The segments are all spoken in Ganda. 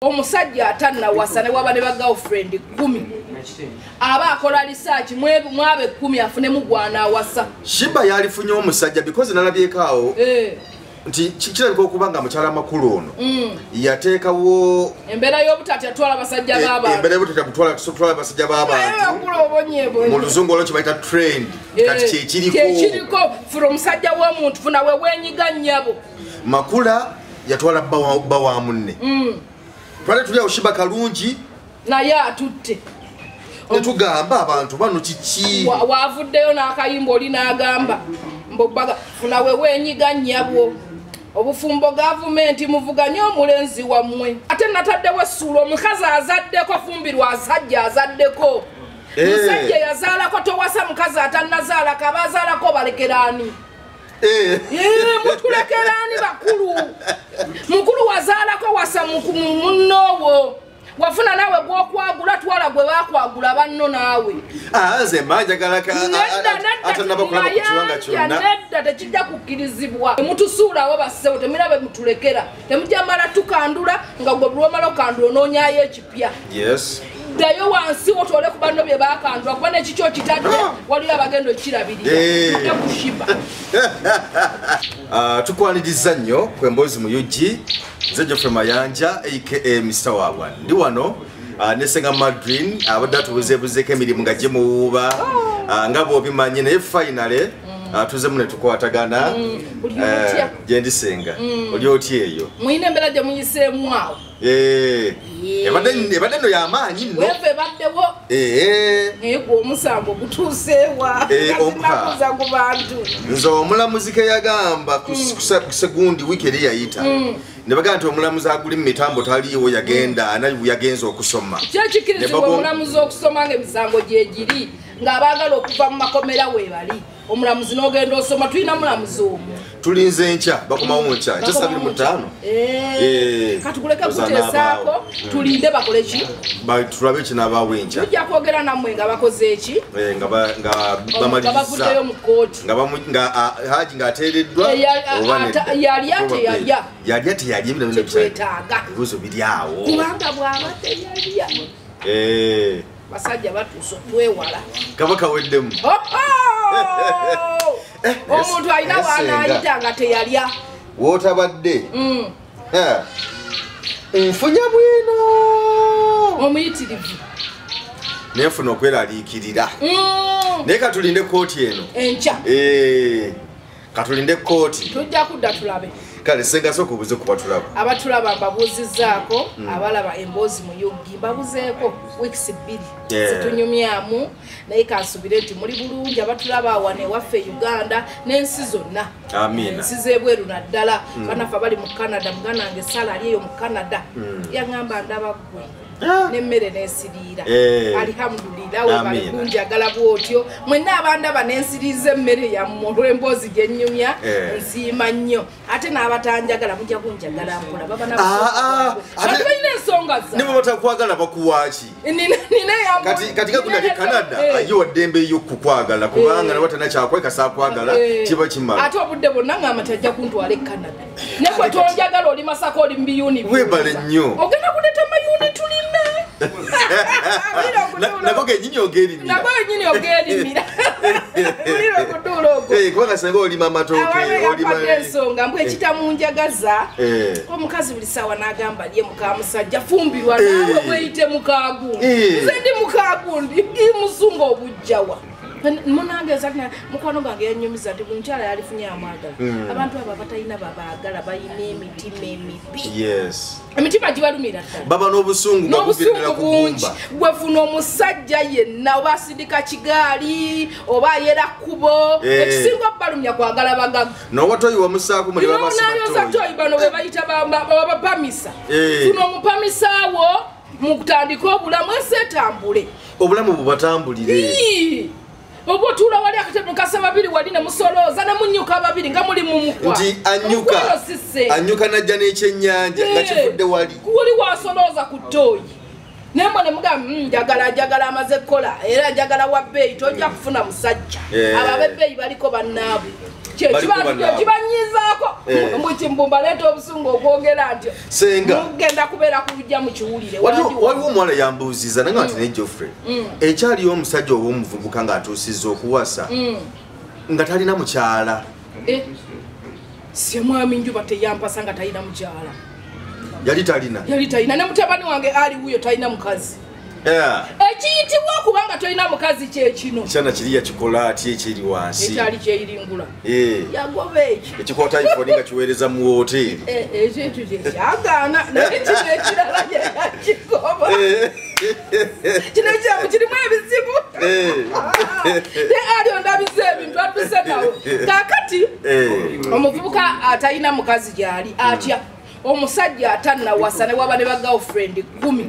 Omusajja atanna wasane wabane ba girlfriend 10 aba akola research mwabe 10 afune mugwana wasa Shiba yalifunye omusajja because nalabyekaawo nti kikirabika okubanga mukyala makulu ono yateekawo embera y'obutati atwala abasajja b'abantu embera y'obutati atwala abasajja b'abantu mu luzungu olwo kibayita trend kati kyekiriko funa omusajja w'omuntu funa we wenyiga nnyabo makula yatwala bba wa munne twale tuli awo Shiba kalungi naye atutte netugamba abantu bano kiki wavuddeyo n'akayimba oli n'agamba mbogbaga funa we wenyiga nnyabo obufumbo gavumenti muvuganye omulenzi wammwe ate nataddewo essuula omukazi azaddeko fumbirwa asajja azaddeko musajja yazaalako towasa mukazi atannazaala kabazaalako balekeraani mutulekeraani bakulu mukulu wazaalako wasa munnoowo wafuna nawe gwokwagula twala gwe bakwagula banno naawe nze manjagala atanabakulaba ku kiwanga kyonna nedda tekijja kukkirizibwa mutusuulawo bassewo temirabe mutulekera temujamala tukandula nga gwe lwomala okandula onoonyayo ekipya ddayo wansi otole ku banno bye bakandula kuba nekikyo kitadde waliyo abagenda okirabirira ku Shiba tukwaniriza nnyo kwemboozi mu UG nze Geoffrey Mayanja aka Mr. Wagwan ndi wano nesenga Madrin abadde atubuzeebuzeeko emirimu nga gye muwuuba nga bw'obimanyi naye finale tuzemu ne tukwatagana gyendisenga oli otya eyo muyina embeera gye muyiseemu awo ebadde nno y'amaanyi nno wefe baddewo naye gwe omusango gutuuseewa nakuza ku bantu nze omulamuzi ke yagamba ku segundi wiiki eri yayita ne bagamba nti omulamuzi aguli mu mitambo taliiwo yagenda yagenza okusoma kyekikirizibwa omulamuzi okusoma ng'emisango gye giri ng'abaagala okuva mu makomera weebali omulamuzi n'ogenda osoma tulina mulamuzi omu tulinze nkya bakomawo mu nkya 25 katuguleke kuteesaako tulinde bakole ki tulabe ekinaabaawo enkya tujja kwogera nammwe nga bakoze eki nga bavuddeyo mu kooti nga haji ng'ateereddwa yalya teyalya ebinotwetaaga ebibuzo biri awo kubanga bw'aba teyalya basajja batuusa twewala kaba kaweddemu omuntu alina waanaayita nga teyalya wootabadde nfunya bwino omuyitirivu nenfuna okweraliikirira naye katulinde kooti eno enkya katulinde kooti tujja kudda tulabe kale senga sooka obuze kuba tulaba abatulaba mbabuuzizzaako abalaba emboozi mu UG mbabuzeeko wiikisi 2 zitunyumyamu naye kansubire nti muli bulungi abatulaba awane ewaffe Uganda n'ensi zonna ensi z'ebweru naddala banaffe abali mu Canada muganange Sala ali eyo mu Canada yaŋŋamba ndaba ggwe n'emmere n'ensiriira alhamdulillah webali bulungi agala bwotyo mwenna abandaba n'ensiriiza emmere yammwe olw'emboozi gye nnyumya nsiima nnyo ate n'abatanjagala mujja kunjagala mpola baba nabo balina ensonga za ne bwe batakwagala bakuwaaki kati kakuna ali Canada ayiwa ddembe y'okukwagala kubanga nabo tanakyakwekasa akwagala kiba kimala ate obudde bwonna ng'ama tajja kuntwala e Canada ne bwe tonjagala oli Masaka oli mu biyuni webale nnyo ogenda kuleta mayuni tulime nako genyini ogerimira nako genyini ogerimira muliro kutuula okwo kubanga singa olima amatooke olima ensonga mbwe ekitamunjagaza omukazi buli ssaawa n'agamba lye mukamusajja fumbirwa naawe bweyite mukaagundi nze ndi mukaagundi musunga obujjawa munangeeza mukwano gwange yanyumiza nti buli mukyala yalifunye amwagala abantu abo abatalina babaagala balina emitima emibi emitima gibalumira ddala baba n'obusungu bungi gwefuna omusajja yenna oba asindika kigaali oba ayera kkubo ekisinga balumya kwagala bagaga n'obatoyi wamusaako muli babasatoyi bano be bayita babapamisa funa omupamisaawo mu kutandika obulamu eseetambule obulamu bubatambulire obo tula wali akatemu kasa babiri wali ne musolooza ne munyuka babiri nga muli mu mukwa nti anyuka najja n'ekyennyanja nga kivudde wali wasolooza ku ttooyi nemwe ne mugamba njagala amaze kukola era njagala wa bbeeyi tojja kufuna musajja abo ab'ebbeeyi baliko bannaabwe kibanyizaako mbukimbumba leeta obusungu okwogera ntyo senga mugenda kubeera kulujja mu kiwulire waliwo omuwala yambuuziza nange ati ne Geoffrey ekyaliyo omusajja oba omuvubuka ng'atuusizza okuwasa nga talina mukyala semwami njuba teyampasa nga talina mukyala yali talina ne mutabani wange ali wuyo talina mukazi ekiyitibwa okubanga tolina mukazi kyekino kyana kiri yakikola ati ekiri wansi ekyali kyeyiringula yagoba ekikoota iphone nga kiweereza mu wooteri ekintu kyekyagaana naye kino ekirala yakikoba kino ekyamu kirimu ebizibu ne alio ndabize ebintu atuse nawe kaakati omuvubuka atalina mukazi gyali atya omusajja atannawasa ne waba ne ba girlfriend 10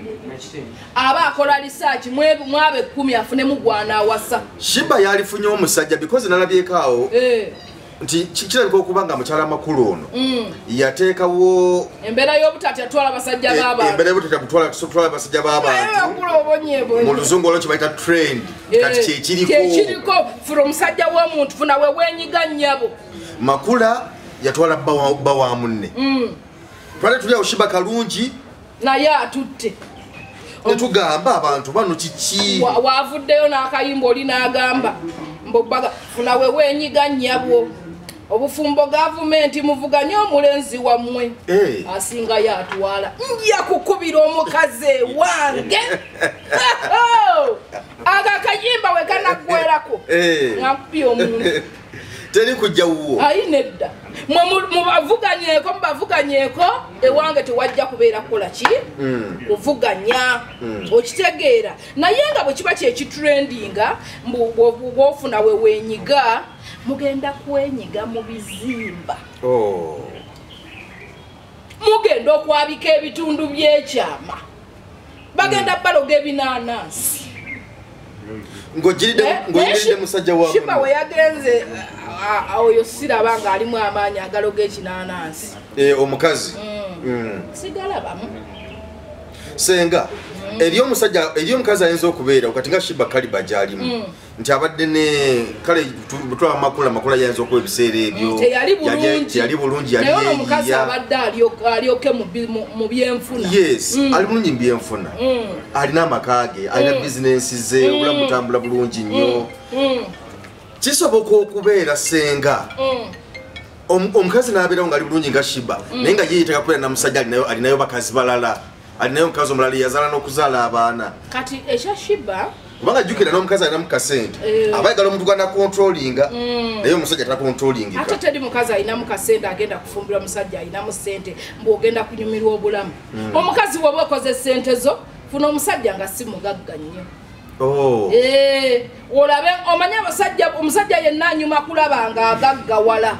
aba akola research mwabe 10 afunemu gwana awasa Shiba yalifunye omusajja because nalabyekaawo nti kirabika okuba nga mukyala amakulu ono yateekawo embeera y'obutati atwala abasajja b'abantu embeera y'obutati atwala abasajja b'abantu mu luzungu olwo kibayita trend kati kyekiriko funa omusajja w'omuntu funa we wenyiga nnyabo makula yatwala bba wa munne twale tuli awo Shiba kalungi naye atutte netugamba abantu bano kiki waavuddeyo n'akayimba oli n'agamba mbobbaga funa we wenyiga nnyabwo obufumbo gavumenti muvuganye omulenzi wammwe asinga yatwala nja kukubira omukazi wange akakayimba we kanaggwerako ngakubya omuntu teri kujja wuwo ayi nedda mubavuganyeeko ewange tewajja kubeera kukola ki kuvuganya okitegeera naye nga bwe kiba kyekitrendinga bwofuna we wenyiga mugenda kwenyiga mu bizimba mugenda okwabika ebitundu by'ekyama bagenda baloga ebinanansi ng'ogiridde musajja wa Shiba we yagenze oyo siraba nga alimu amaanyi agaloga ekinanansi omukazi sigalabamu senga eri omukazi ayinza okubeera kati nga Shiba kaliba gyalimu nti abadde ne kale butwa makula yayinza okuba ebiseera ebyo teyali bulungi naye omukazi abadde alyoke mu byenfuna ali bulungi mu byenfuna alina amaka ge alina bizinensi ze obulamu butambula bulungi nnyo kisoboka okubeera senga omukazi n'abeerawo nga ali bulungi nga Shiba naye nga yeeyiteka kubeera na musajja alinayo bakazi balala alinayo omukazi omulala yazaala n'okuzaala abaana kati ekya Shiba kubanga jjukira n'omukazi alina mukasente aba ayagala omuntu gwana controllinga naye omusajja tanacontrollingika ate teri mukazi alina mukasente agenda kufumbira omusajja alinamu sente mbwogenda kunyumirwa obulamu omukazi woba okoze sente zo funa omusajja nga si mugagga nnyo olabe omanye omusajja yenna anyuma kulaba nga agaggawala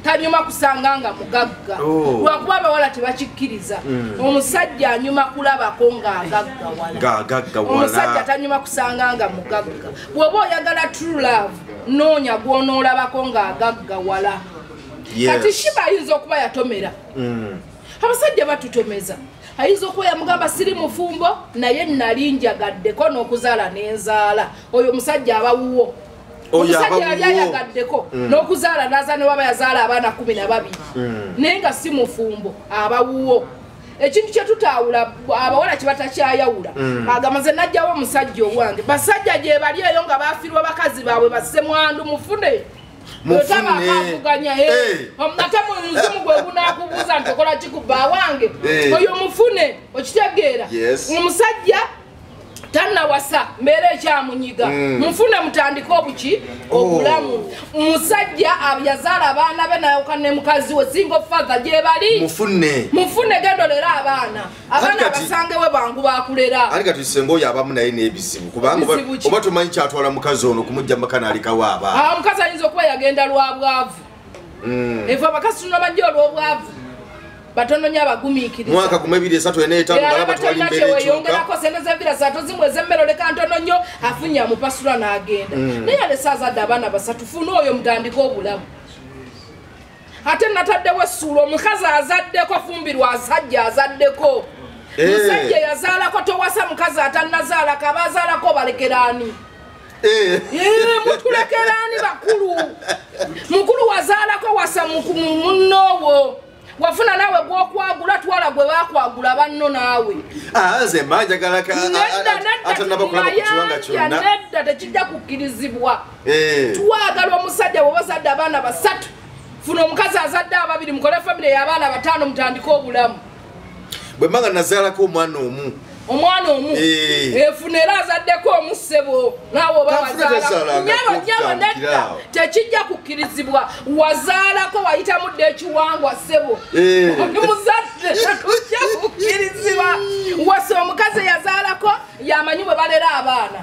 tanyuma kusanga nga mugagga lwakuba abawala tebakikkiriza omusajja anyuma kulabako nga agaggawala omusajja tanyuma kusanga nga mugagga bw'oba oyagala true love noonya gwonoolabako nga agaggawala kati Shiba ayinza okuba yatomera abasajja batutomeza ayinza okuba yamugamba siri mufumbo naye nali njagaddeko n'okuzaala n'enzaala oyo omusajja abawuwo omusajja yali ayagaddeko n'okuzaala n'azaala ne waba yazaala abaana 12 naye nga si mufumbo abawuwo ekintu kye tutaawula abawala kye batakyayawula agamaze najjawo omusajja owange basajja gye bali eyo nga baafirwa bakazi baabwe bassemwandu mufune otabakavuganya ate muzimu gwe gunakubuuza nti okola kikubba wange oyo mufune okitegeera omusajja tannawasa mbeera ekyamunyiga mufune mutandike obuki obulamu omusajja yazaala abaana be nayokana ne mukazi we single father gye bali mufune gendolera abaana basangewe bangu bakulera ali kati senga oyo abamu naye n'ebizibu kubanga oba tumanyi kyatwala mukazi ono kumujja makana alikawo abaana omukazi ayinza okuba yagenda lwa bwavu efe abakazi tunamajja olw'obwavu batono nya bagumiikiriza mwaka 2035 galaba twali mbere yongerako sente z'ebira zato zimwe z'emmero leka ntono nnyo afunya mupasula n'agenda naye alesazadde abaana basatu funa oyo mutandika obulamu ate nataddewo essuula omukazi azaddeko fumbirwa asajja azaddeko musajja yazaalako towasa mukazi atannazaalako abazaalako balekeraani mutulekeraani bakulu mukulu wazaalako wasa munnowo wafuna nawe gwokwagula twala gwe bakwagula banno naawe nze manjagala atanaba kulaba ku kiwanga kyonna nedda tekijja kukkirizibwa twagala omusajja bw'obazadde abaana basatu funa omukazi azadde ababiri mukole famire y'abaana bataano mutandike obulamu bwe mbanga nazaalako omwana omu efuna era azaddeko omusebo naawe oba wazaala nedda tekijja kukkirizibwa wazaalako wayita mudde ekiwangwa ssebo oli muzadde tekijja kukkirizibwa wase omukazi yazaalako yamanyi bwe balera abaana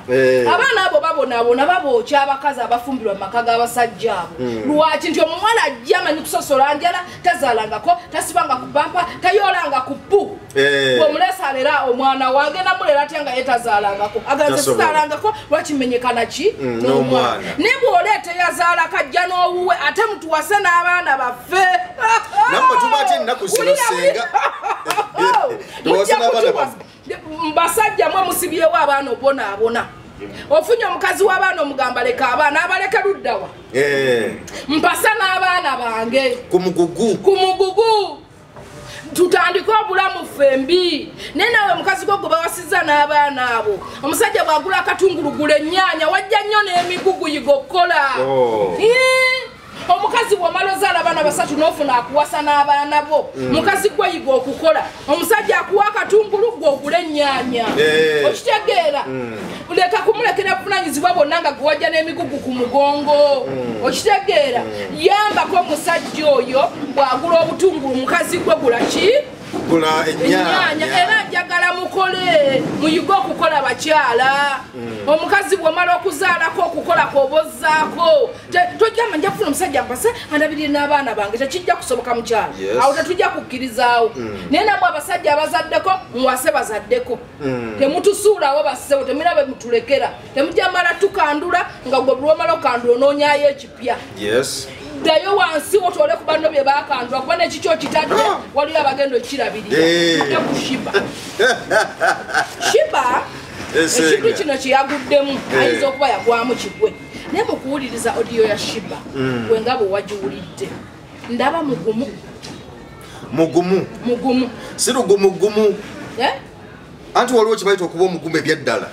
abo babonaabona babookya abakazi abafumbirwa mu maka g'abasajja abo lwaki nti omuwala ajja amanyi kusosola njala tazaalangako tasibanga ku bampa tayoolanga ku bbu bw'omuleesa alera omwana wange namulera atya nga yetazaalangako aganze sizaalangako lwakimenyekana ki n'omwana ne bw'oleeta eyazaalako ajja n'owuwe ate mutuwase n'abaana baffe nammwe tubaate ennaku zino senga mbasajja mwe musibyewo abaana obonaabona ofunye omukazi w'abaana omugamba leka abaana abaleke luddawa mpasa n'abaana bange ku mugugu tutandika obulamu fembi naye nawe mukazi gwo gwe bawasizza n'abaana abo omusajja bw'agula akatungulu gula ennyaanya wajja nnyo n'emigugu yigokola omukazi bw'omala ozaala abaana basatu n'ofuna akuwasa n'abaana bo mukazi gwe yiga okukola omusajja akuwa akatungulu gwe ogula ennyaanya okitegeera leka kumulekera buvunanyizibwa bonna nga gwe wajja n'emigugu ku mugongo okitegeera yambako omusajja oyo bw'agula obutungulu mukazi gwe gula ki gula ennyaanya era njagala mukole muyige okukola bakyala omukazi bw'omala okuzaalako okukola kw'obozzaako tojjama nja kufuna omusajja mpase andabirire n'abaana bange tekijja kusoboka mukyala awo tetujja kukkirizaawo naye namwe abasajja abazaddeko muwase bazaddeko temutusuulawo bassewo temira be mutulekera temujja mala tukandula nga gwe bulwomala okandula onoonyayo ekipya ddayo wansi otole ku banno bye bakandula kuba nekiki okitadde waliyo abagenda okirabirira ku shiba ekintu kino kyeyaguddemu ayinza okuba yagwamu kigwe naye mukuwuliriza odiyo ya shiba gwe nga bwe wagiwulidde ndaba mugumu si lugumugumu anti waliwo kibaita okuba omugumu ebyaddala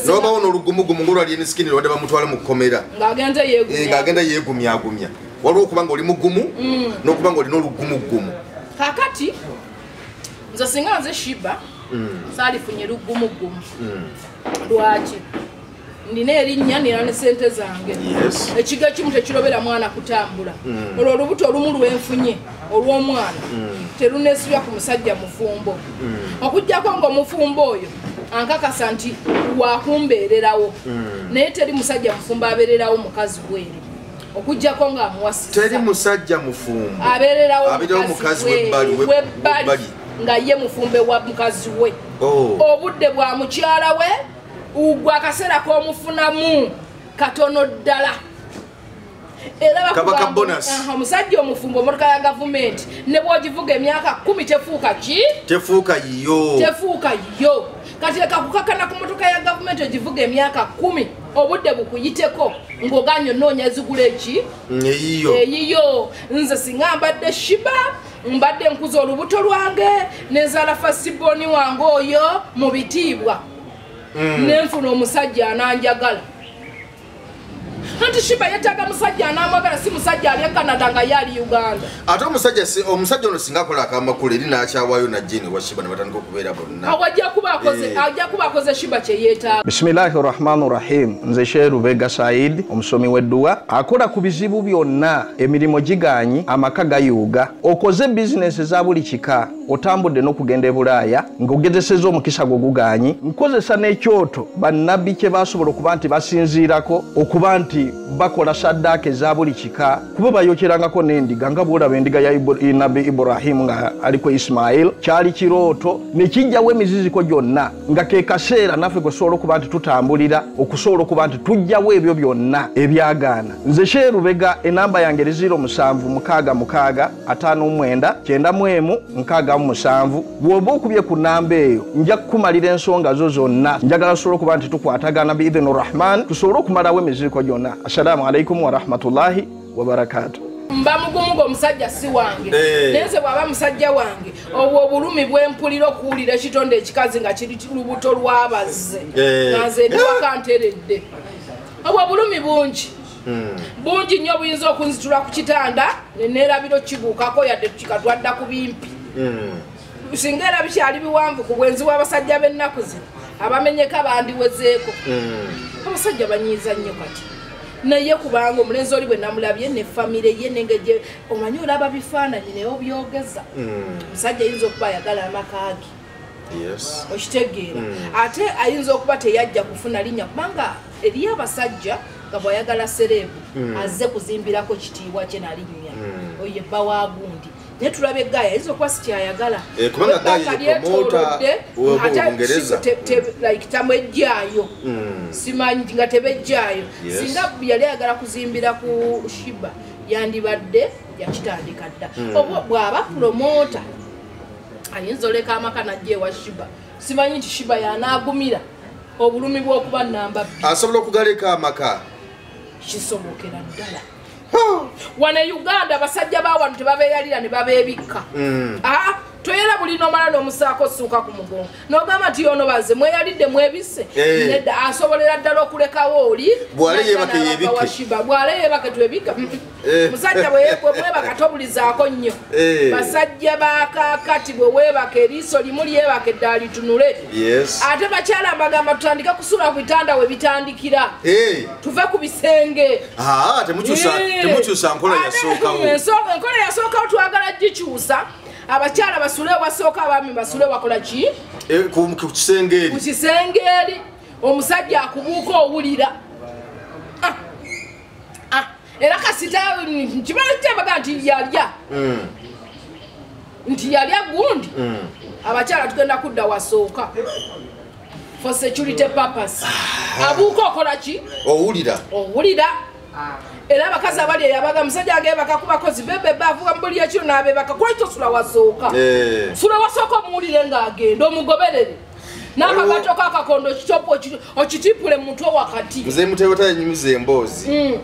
nobawo n'olugumugumu ng'olwali enisikini lwadde bamutwala mu kkomera ng'agenda yeegumyagumya waliwo okuba nga oli mugumu n'okuba nga olina olugumugumu kakati nze singa nze shiba saalifunye lugumugumu lwaki nina erinnya nina ne sente zange ekigo ekimu tekirobera mwana kutambula olwo olubuto olumu lwenfunye olw'omwana teruneesibya ku musajja mufumbo okuggyako ng'omufumbo oyo ankakasa nti wakumbeererawo naye teri musajja mufumbo abeererawo mukazi bweri okuggyako ng'amuwasisa teri musajja mufumbo abeererawo mukazi webbali nga ye mufumbe wa mukazi we obudde bwa mukyala we ugwa akaseera k'omufunamu katono ddala era omusajja omufumbo omotoka ya gavumenti ne bw'ogivuga emyaka 10 tefuuka yiyo kati leka kukakana ku motoka ya gavumenti ogivuga emyaka 10 obudde bukuyiteko ng'oganya onoonya ezigula eki eyiyo nze singa mbadde shiba mbadde nkuza olubuto lwange nenzaala fasiboni wange oyo mu bitiibwa nenfuna omusajja ananjagala anti shiba yetaaga musajja anamwagala si musajja ali e Canada nga ye ali Uganda ate omusajja ono singa akola akamakulu eri n'akyawaayo najjeni wa shiba ne batandika okubeera bonna ajja kuba akoze shiba kye yeetaaga. Bismillahi rahmani rahim. Nze Sheikh Rubega Said omusomi w'edduwa akola ku bizibu byonna emirimu giganyi amaka gayuuga okoze bizinesi za buli kika otambudde n'okugenda e Bulaaya ng'ogezesezza omukisa gwo guganyi nkozesa n'ekyoto bannabbi kye basobola okuba nti basinziirako okuba nti bakola saddaaka eza buli kika kuba bayokyerangako n'endiga nga bw'olaba endiga ya nabbi Ibrahim nga aliko Ismail kyali kirooto ne kijjawo emiziziko gyonna nga ke kaseera naffe gwe tusobola okuba nti tutambulira okusobola okuba nti tujjawo ebyo byonna ebyagaana. Nze Sheikh Rubega enamba yange 0766599197 bw'oba okubye ku namba eyo nja kukumalira ensonga zo zonna njagala tusobole okuba nti tukwatagana biidhini rahman tusobole okumalawo emiziriko gyonna. Assalamu alaikum wa rahmatullahi wa barakatuh. Mba mugumu omusajja si wange nenze bwaba musajja wange obwo obulumi bwempulira okuwulira ekitonde ekikazi nga kiri lubuto lwabazze nanze ndiwakanteredde obwo obulumi bungi bungi nnyo buyinza okunzitula ku kitanda nenerabiro kibuukako yadde tukikatwadda ku bimpi singa era bikyali biwanvu ku bwenzi bw'abasajja b'ennaku zino abamenyeka bandiwezeeko abasajja banyiiza nnyo kati naye kubanga omulenzi oli bwe namulabye ne famire ye nengeje omanyi olaba bifaananyi naye obyogeza omusajja ayinza okuba ayagala amakaagi okitegeera ate ayinza okuba teyajja kufuna linnya kubanga eriyo abasajja nga bw'ayagala serebu azze kuzimbirako kitiibwa kye nalinnya oyo ebba wa gundi naye tulaba eggaya ayinza okuba si kyayagala kubanga gaya like tamwejjaayo simanyi nga tebejjaayo singa yali ayagala kuzimbira ku shiba yandibadde yakitandika dda obwo bw'aba promota ayinza oleka amaka najja ewa shiba simanyi nti shiba yanaagumira obulumi bw'okuba namba asobola okugaleka amaka kisobokera ddala wane Uganda basajja bawanu tebabeeyalira ne babeebikka toyera buli nomala n'omusaako ssuuka ku mugongo n'ogamba nti ono baze mweyalidde mwebise nedda asobolera ddala okulekawo oli bwale yeebake twebika musajja bwebaka tobulizaako nnyo basajja bakakati bwe weebaka eriiso limu lyebaka eddala litunule ate bakyala mbagamba tutandika kusula ku bitanda we bitandikira tuve ku bisenge temukyusa nkola yasookawo enkola yasookawo twagala gikyusa abakyala basule wasooka abaami basule wakola ki ku kisenge eri omusajja akubuuka owulira era kasita kibala kitebaga nti yalya gundi abakyala tugenda kudda wasooka for security purpose abuuka okola ki owulira era abakazi abali eyabaga musajja ageebaka kubakozi bebebe avuga mu buli ekiro n'abeebaka kulaki tosula wasooka sula wasooka omuwulire ng'agenda omugoberere n'akagato kakakondo kitopo okitipule mu mutwe wakati nze mutewe tanyumiza emboozi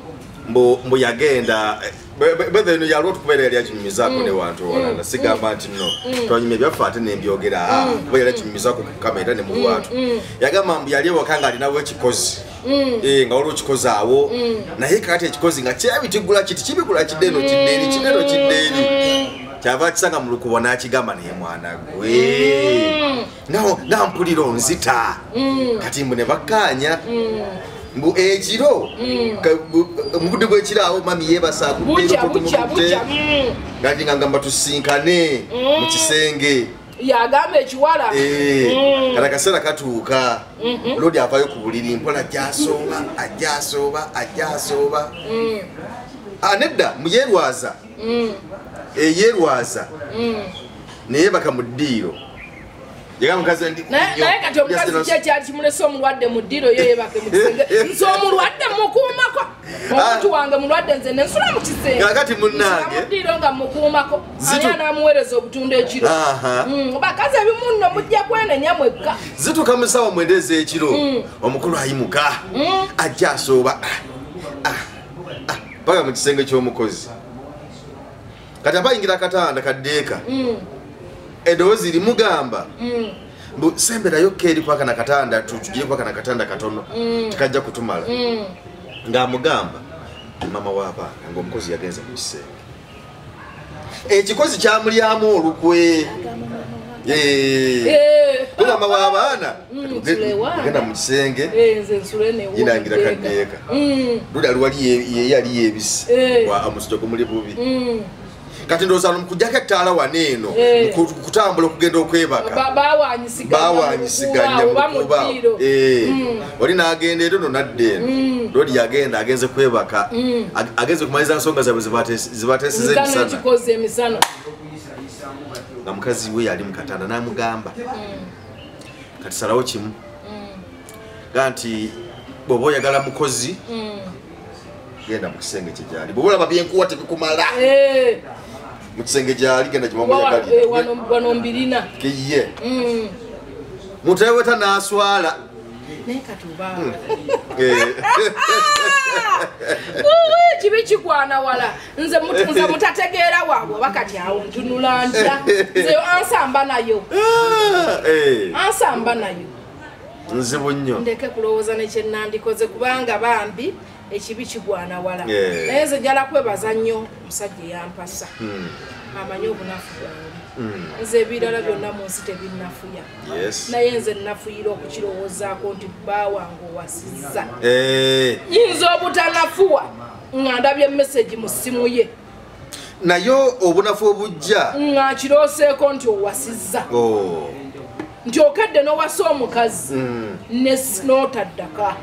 mbu yagenda bwethe eno yalwa okubeera yali akinyumizaako ne wantu walala sigamba nti no twanyuma ebyaffe ate nembyogera kuba yali akinyumizaako ku kamera ne mu lwatu yagamba mbu yali ewaka nga alinawo ekikozi nga waliwo ekikozi awo naye kakati ekikozi nga kyabitigula kiti kibigula kiddeeno kiddeeri kyava kisanga mu lukubo n'akigamba naye mwana gwe nga mpulira onzita kati mbu ne bakkaanya mbu ekiro mu budde bw'ekiro awo mami yeebasa kutte nga ngamba tusinkane mu kisenge yagamba ekiwala kati akaseera katuuka lodi avayo ku buliri mpola ajasooba nedda muyerwaza eyerwaza naye baka mu ddiiro naye kati omukazi kyekyali kimulese omulwadde mu ddiiro yo yebake mu kisenge nze omulwadde mukuumako omuntu wange mulwadde nze nensula mu kisenge kakati munnange mu ddiiro nga mukuumako ani anaamuweereza obutundu ekiro bakazi ebimu nno mujja kwenenya mwekka zituuka mu ssaawa 9 ez'ekiro omukulu ayimuka ajja asooba paka mu kisenge ky'omukozi kati abayingira akatanda kaddeeka eddoboozi limugamba mbu semberayo keeri kwaka na katanda tugire kwaka na katanda katono tikajja kutumala ng'amugamba mama w'abaana ng'omukozi yagenze mu kisenge ekikozi kyamulyamu olukwe mama w'abaana genda mu kisenge yinangira kaddeeka luli aliwali yali yeebisi amusujja gumuli bubi kati ndowooza mukujjako ettaala wano eno kutambula okugenda okwebaka bawanyisiganya mukuba oli n'agenda ero no nadda eno lodi yagenda agenze kwebaka agenze kumaliza nsonga zaabwe zibateeseza emisana nga mukazi we yali mukatanda n'amugamba kati salawo kimu ga nti bw'oba oyagala mukozi genda mu kisenge kye gyali bw'oba olaba byenkuwa tebikumala mu kisenge gyali genda wano mbirina kiye muteweta n'aswala naye katuba kibi kigwana wala nze mutategeera waabwe bakati awo ntunula ntya nze ansamba nayo ansamba nayo nzibu nnyo ndeke kulowooza nekyenandikoze kubanga bambi ekibi kigwana wala naye nze njala kwebaza nnyo omusajja eyampasa amanyi obunafu bwange nze ebirala byonna mu nsi tebinnafuya naye nze nnafuyira okukirowoozaako nti bba wange owasizza yinza obutanafuwa nga ndabye message mu ssimu ye naye obunafu obujja nga kirooseeko nti owasizza nti okedde n'owasa omukazi n'otaddaka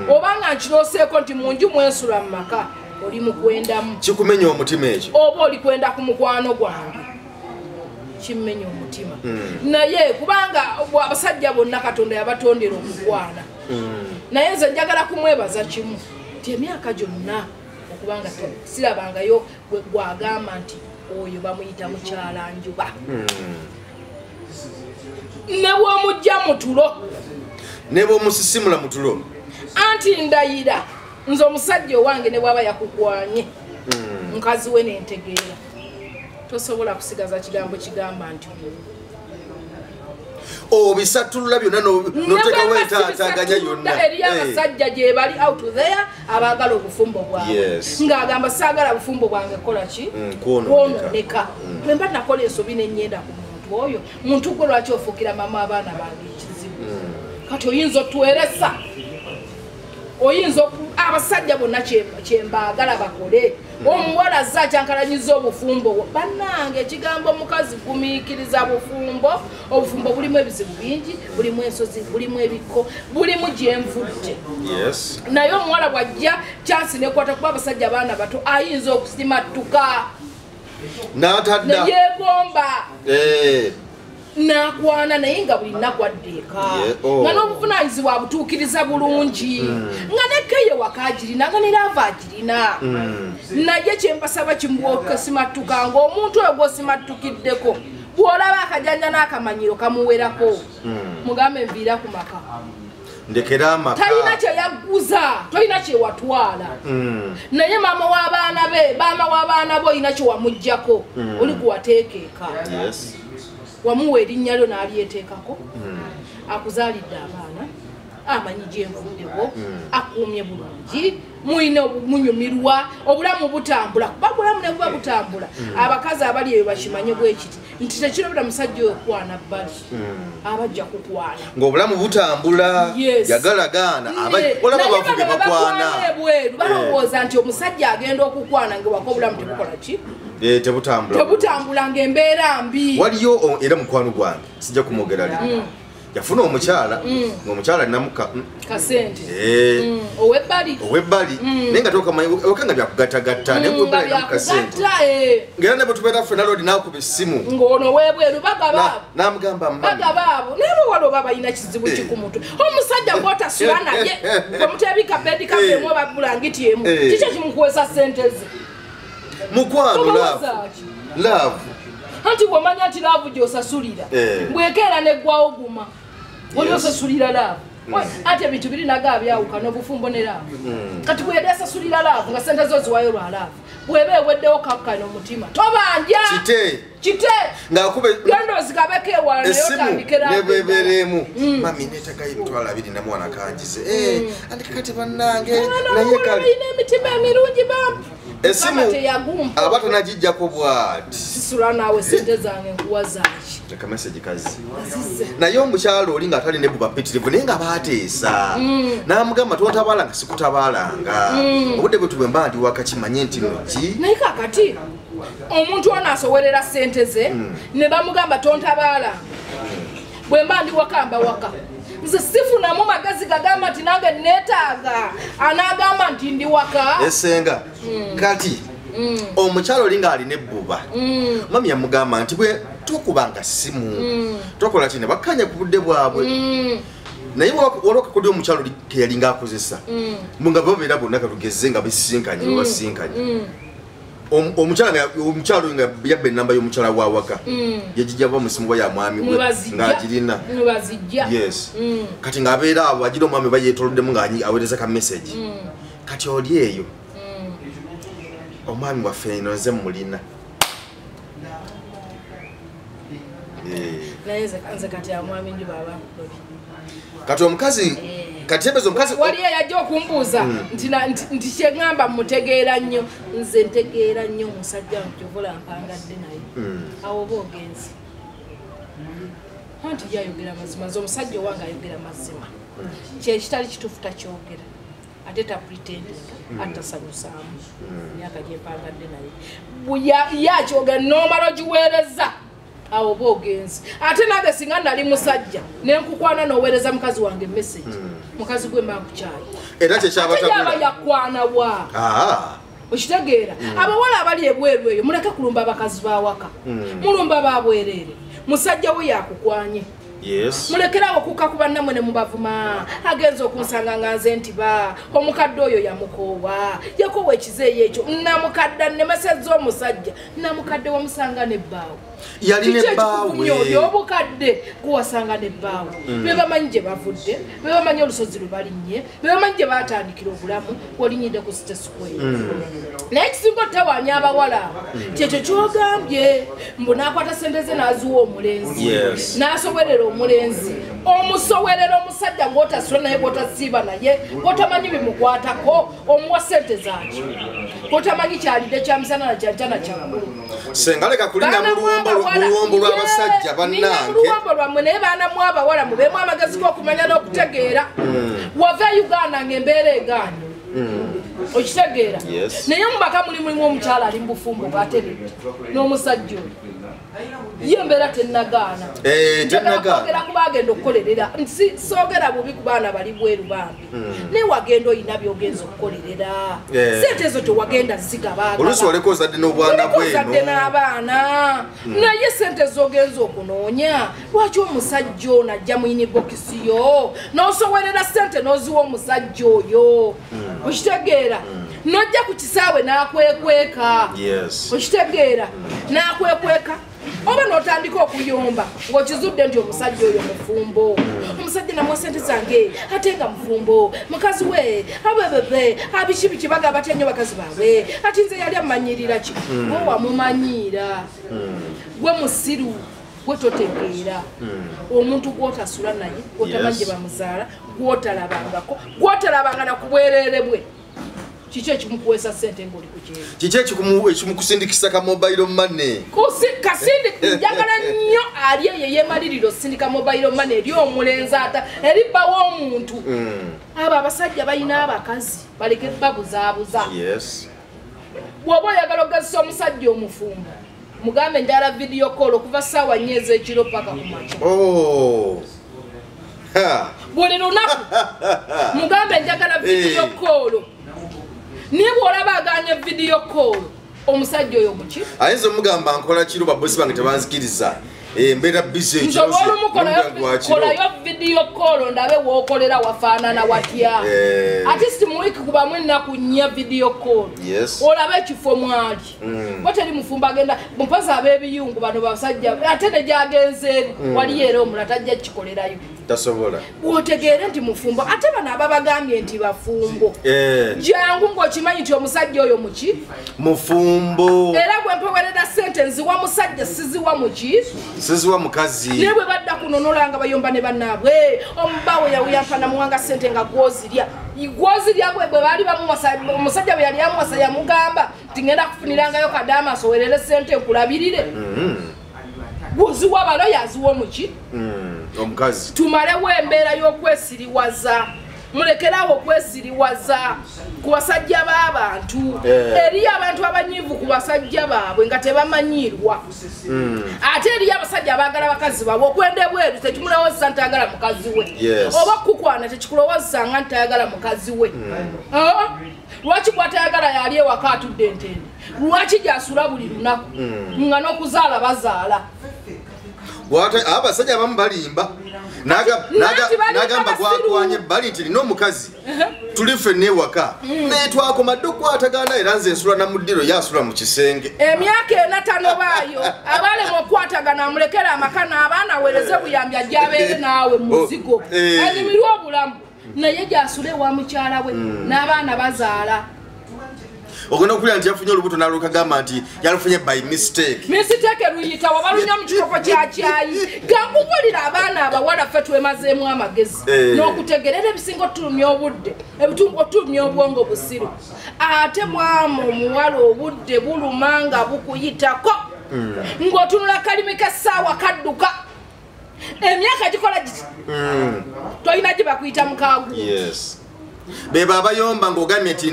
oba nga nkirooseeko nti mu nju mwensula mu maka oli mukwendamu kikumenya omutima ekyo oba oli kwenda ku mukwano gwange kimmenya omutima naye kubanga abasajja bonna katonda yabatondera okukwana naye nze njagala kumwebaza kimu nti emyaka gyonna okubanga sirabangayo gwagamba nti oyo bamuyita mukyala njuba ne bw'omujja mu tulo ne bw'omusisimula mu tulo anti ndayira nze omusajja owange ne bwaba yakukwanye mukazi we nentegeera tosobola kusigaza kigambo kigamba nti bisatulula byonna notekawo entaataganya yonna eri abasajja gye bali out there abaagala obufumbo bwabwe ng'agamba saagala bufumbo bwange kolaki kwononeka bwe mba nakola ensobi nenyenda ku muntu oyo muntu gwe lwaki ofuukira mama abaana bange ekizibu kati oyinza otweresa oyinza abasajja bonna kyembaagala bakole omuwala azze akyankalanyiza obufumbo bannange ekigambo omukazi gumiikiriza bufumbo obufumbo bulimu ebizibu bingi bulimu ensozi bulimu ebikko bulimu gyenvudde naye omuwala bwajja kyansi nekwata kuba abasajja abaana bato ayinza okusimattuka neyeegomba nakwana naye nga buli nnaku addeeka nga n'obuvunanyizibwa abutuukiriza bulungi nga nekeye waka agirina nga neraava agirina naye kyempasaba kimusimattuka ng'omuntu oyo gwosimattukiddeko bw'olaba akajanja n'akamanyiro kamuwerako mugambe nviira ku maka ndekera amaka talina kyeyagguza tolina kyewatwala naye maama w'abaana be maama w'abaana be olina kyewamuggyako oli kuwateekeeka wamuwa erinnya lyo n'alyeteekako akuzaalidde abaana amanyi gyenvuddewo akuumye bulungi muyina munyumirwa obulamu butambula kuba bulamu ne buba butambula abakazi abali eyo bakimanye bwe kiti nti tekirobera musajja oyo kwana bbali abajja kukwana ng'obulamu butambula yagalagaana olaba bavuge bakwana ebweru balowooza nti omusajja agenda okukwana ngewaka obulamu tebukola ki tebutambula ng'embeera mbi waliyo era mukwano gwange sijja kumwogera yafuna omukyala ng'omukyala namuka kasente ow'ebbali naye nga tokanga byakugattagatta newebbali namukasente ng'era ne bwe tubeera ffe nalodi n'akuba essimu ng'ono weebweru bagabaabo n'amugamba bagabaabo naye bwe wali oba balina kizibu kikumutwe omusajja gw'otasula naye gwe muteebika bedi kafemu oba bulangiti emu kikyo kimukuwesa ssente ze mukwano laavu anti bw'omanya nti laavu gy'osasulira bwekeera neggwawo guma oli osasulira laavu ati ebintu birinaga byawukana obufumbo ne laavu kati bwe yali asasulira laavu nga sente zo ziwayo lwa laavu bw'eba eweddewo kakkana omutima tobanja kite genda ozigabeko ewala naye otandike nebebereemu mami neetagayo emitwalo 2 namwana kangize andika kati bannange naye kale ina emitima emirungi bambi esimu aba tanagijjako bwati sisula naawe sente zange nkuwa zaaki leka message kazi naye omukyalo oli ng'atali ne buba pitirivu naye nga baateesa n'amugamba tontabaala nga sikutabaalanga obudde bwe tubwe mba ndi waka kimanye nti noki naye kakati omuntu ono asowerera sente ze ne bamugamba tontabaala bwe mba ndi waka mba waka nze sifunamu magezi gagamba nti nange neetaaga anaagamba nti ndi waka esenga kati omukyalo oli ng'alina ebbuba mami yamugamba nti bwe tokubanga simu tokola kine bakkanya ku budde bwabwe naye waliwakakodde omukyalo keyalinga akozesa nga babeera bonna katugeze nga besisinkanye webasinkanye omukyalo nga yabba enamba y'omukyala wa waka yagijjava musimu ya mwami gwe ng'agirina yes kati ng'abeera awo agira omwami bayeetoloddemu ng'aweereza ka message kati oli eyo omwami waffe eno nze mulina kati omukazi kati ebezo omukazi waliyo yajja okumbuuza nti kyengamba mutegeera nnyo nze ntegeera nnyo omusajja nkyovula mpangadde naye awo oba ogenzi anti yayogera mazima nze omusajja owange ayogera mazima kyekitali kituufu takyogera ate tapretendinga atasanyusaamu myaka gyempangadde naye yakyogera n'omala ogiweereza awo oba ogenzi ate nange singa nali musajja nenkukwana n'oweereza mukazi wange message mukazi gwe mba nkukyayi era kyekyaba yakwana wa okitegeera abawala abali ebweru eyo muleke kulumba abakazi bawaka mulumba babwereere musajja we yakukwanye yes mulekerawo kuka ku bannamwe ne mubavuma agenza okunsanga nga nze ntiba omukadde oyo yamukoowa yakoowa ekizeeyo ekyo namukadda nemesezza omusajja namukadde wamusanga nebbaawo yali nebbaawe obukadde guwasanga nebbaawo be bamanyi gye bavudde be bamanyi olusozi lwe balinnye be bamanyi gye baatandikira obulamu olinyidde ku site square naye ekisinga ottawaanya abawala kyekyo kyogambye mbu n'akwata sente ze n'aziwa omulenzi n'asoberera omulenzi omusowerera omusajja ng'otasula naye gw'otasiiba naye gw'otamanyi bimukwatako omuwa sente zaaki gw'otamanyi kyalidde kyamusana na kyancana kyagulu senga leka kulina muluwombo lw'abasajja bannange muluwombo lwammwe naye baanamu abawala mubeemu amagezi g'okumanya n'okutegeera wava Uganda ng'embeera egaanye okitegeera naye mubaka mulimu omukyala ali mubufumbo bwateredde n'omusajja oyo ye embeera tennagaana kwogera kuba agenda okukolerera soogera bubi ku baana bali bweru bambi naye wagenda olina byogenza okukolerera sente ezo tewagenda oluusi oleka ozadde n'obwana bwozadde n'abaana naye sente zogenza okunoonya lwaki omusajja ono ajja muyini bokisi yo n'osowerera sente n'oziwa omusajja oyo okitegeera nojja ku kisaawe n'akwekweka okitegeera n'akwekweka oba n'otandika okuyomba ng'okizudde nti omusajja oyo mufumbo omusajja namuwa sente zange ate nga mufumbo mukazi we abebebe abiki biki bagaba nnyo bakazi baabwe ati nze yali amanyirira ki gwe wamumanyiira gwe musiru gwe totegeera omuntu gwotasula naye gwotamanyi gye bamuzaala gwotalabangako gwotalabanga na kubwereere bwe kiki ekimukuweesa sente ng'oli ku kyero kiki ekimukusindikisa ka mobile money kasindi njagala nnyo ali eyo yeemalirira osindika mobile money eri omulenzi ata eribbawo omuntu abo abasajja balina abakazi baleke babuzaabuza bw'oba oyagala okugazisa omusajja omufumbo mugambe njala video call okuva ssaawa 4 ez'ekiro paka ku makya buli lunaku mugambe njagala video call niye bw'olaba aganye video call omusajja oyo muki ayinza omugamba nkola kiro babosi bange tebanzikiriza mbeera busy kolayo video call ndabe wookolera wafaanana watya ate si mu wiiki kubamu ennaku 4 video call olabe ekifo mwali wateri mufumba agenda mupazi ab'ebiyungu bano basajja ate ne gyagenze eri waliyo era omula tajja kikolerayo tasobola wotegeere nti mufumbo ate bano ababagambye nti bafumbo jangu ng'okimanyi nti omusajja oyo muki mufumbo era gwe mpewerera sente nziwa musajja siziwa muki siziwa mukazi naye bwe badda kunonolanga bayomba ne bannaabwe omubaawe yawuyamfana muwanga sente nga gwozirya gwe bwe baali omusajja bwe yali amuwasa yamugamba nti ngenda kufunirangayo kadaama asowerere sente nkulabirire gwoziwa balo yaziwa omuki omukazi tumalewo embeera y'okwesiriwaza mulekerawo okwesiriwaza ku basajja b'abantu eriyo abantu abanyiivu ku basajja baabwe nga tebamanyirwa ate eriyo abasajja abaagala bakazi baabwe okwenda ebweru tekimulowozesa ntayagala mukazi we oba kukwana tekikulowozesa nga ntayagala mukazi we lwaki gwatayagala yali ewaka atudde entende lwaki gyasula buli lunaku nga n'okuzaala bazaala abasajja abamu balimba nagamba gwakwanye bali nti nina omukazi tulife newaka naye twakomadde okukwatagana era nze nsula namuddiro yasula mu kisenge emyaka enatano baayo abalema okukwatagana amulekera amaka n'abaana aweereze buyambi ajja abeere naawe muzigo anyumirwe obulamu naye gyasula ewa mukyala we n'abaana bazaala ogenda okulya nti yafunye olubuto n'alukagamba nti yalufunye by mistake luyita wabalunya mu kikopo kya cyayi gakubulira abaana abawala ffe twemazeemu amagezi n'okutegerera ebisinga otulumya obudde otulumya obwongo busiru ate bwama omuwala obudde buluma nga bukuyitako ng'otunula kalimi k'essaawa kadduka emyaka gikola giti tolina gye bakuyita mukaagu beba abayomba ng'ogambye nti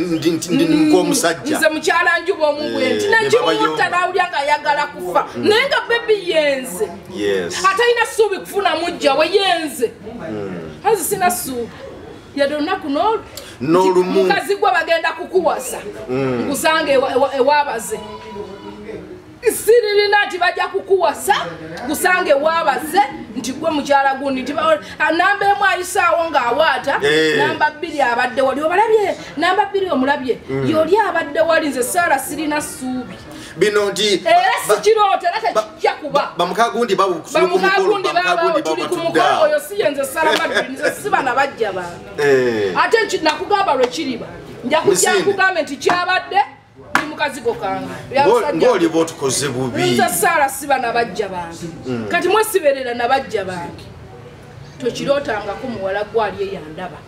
ndi nk'omusajja nze mukyala njuba omubwe nti nekimutta nawulya ng'ayagala kufa naye nga bebi yenze atalina ssuubi kufuna mujja we yenze hazi sina ssuubi yadde olunaku n'olumu mukazi gwe bagenda kukuwasa nkusanga ewabaze siririna nti bajja kukuwasa gusange wabaze nti gwe mukyala gundi nti namba emu ayisaawo ng'awaata namba bbiri abadde wali obalabye namba bbiri omulabye yoli abadde wali nze saara sirina ssuubi bino nti era sikirooto era tekijja kuba bamukagundi bamukagundi tuli ku mukolo oyo si yenze Sarah Madrid nze si bana bajja bange ate nakugamba lwe kiriba nja kujja nkugamba nti kyabadde mukazigo kange ng'oli b'otukoze bubi nze Sarah si bana bajja bange kati mwesiberera na bajja bange tokirootangako muwala gwali eyandaba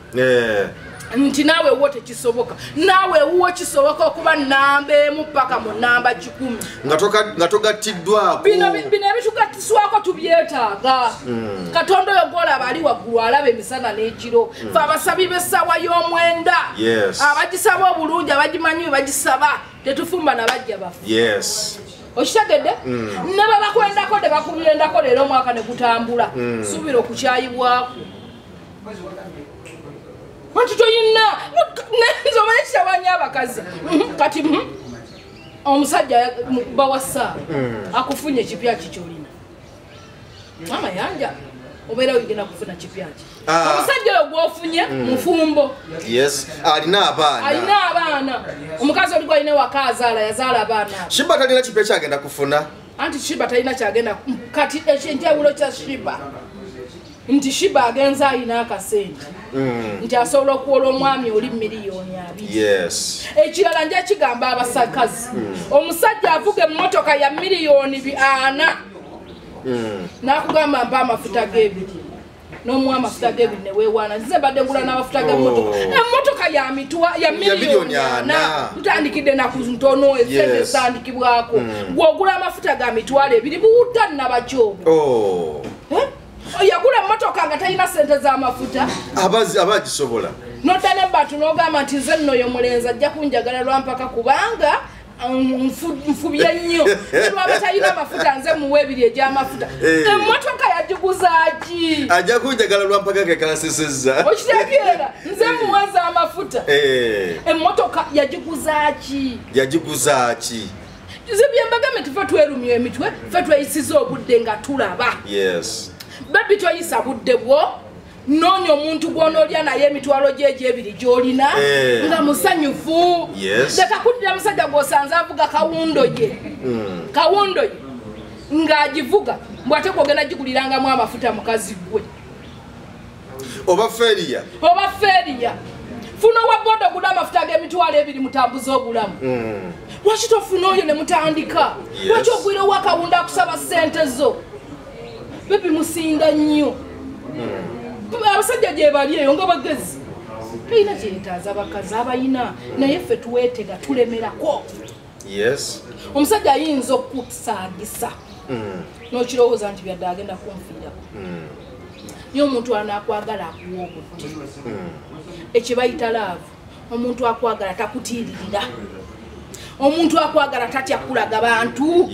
nti naawe wo tekisoboka naawe wuwo kisoboka okuba namba emu paka mu namba 10 nga togattiddwako bino ebitugattiswako tubyetaaga katonda oyo gwolaba ali waggulu alaba emisana n'ekiro fe abasabi b'essaawa y'omwenda abagisaba obulungi abagimanyi bagisaba tetufumba nabajja baffe okitegedde ne babakwendako ne bakubyendako leero omwaka ne gutambula suubira okukyayibwako wanti toyina nzomanye kitabanya abakazi kati omusajja bawasa akufunye kipya kikyolina amayanja obeera wigenda kufuna kipya ki omusajja oyo gwofunye mufumbo alina abaana omukazi oliko alina waka azaala yazaala abaana shiba talina kipya kyagenda kufuna anti shiba talina kyagenda kati ekyentewulo kya shiba nti shiba agenza alina akasente nti asobola okuwola omwami oli miliyoni 2 ekirala nja kigamba abasakazi omusajja avuga emmotoka ya miliyoni 4 n'akugamba mpa amafuta g'ebiri n'omuwa amafuta g'ebiri neweewaana nzize mbadde ngula n'amafuta g'emmotoka emmotoka ya miliyoni 4 tutandikidde naku ntono esente ezitandikibwako gw'ogula amafuta ga mitwalo 2 buwutta nabakyobo yagula emmotoka nga talina sente z'amafuta abagisobola nodda nebbatu n'ogamba nti nze nno oyo mulenzi ajja kunjagala lwampaka kubanga nfubye nnyo lwaba talina amafuta nze muwe 2 egy'amafuta emmotoka yagiguzaaki ajja kunjagala lwampaka kekalasesezza okitegeera nze muweza amafuta emmotoka yagiguzaaki zibyembagambe tufe twerumya emitwe fe tweyisiza obudde nga tulaba bebi toyisa budde bwo noonya omuntu gw'onoolya naye emitwalo gye egy'ebiri gy'olina nga musanyufu leka kuddira musajja gw'osanze avuga kawundo ye ng'agivuga mbwate gw'ogenda gigulirangamu amafuta mukazi gwe oba feriya funa owa boda ogula amafuta g'emitwalo 2 mutambuza obulamu lwaki tofuna oyo ne mutandika lwaki ogwirewo akawundo akusaba ssente zo bebi musinda nnyo abasajja gye bali eyo nga bagezi tulina kyetaaza abakazi abayina naye ffe tuweetega tulemerako omusajja ayinza okukusaagisa n'okirowooza nti byadde agenda kunfiirako naye omuntu anaakwagala akuwa obudde ekibayita laavu omuntu akwagala takutiiririra omuntu akwagala tatya kulaga bantu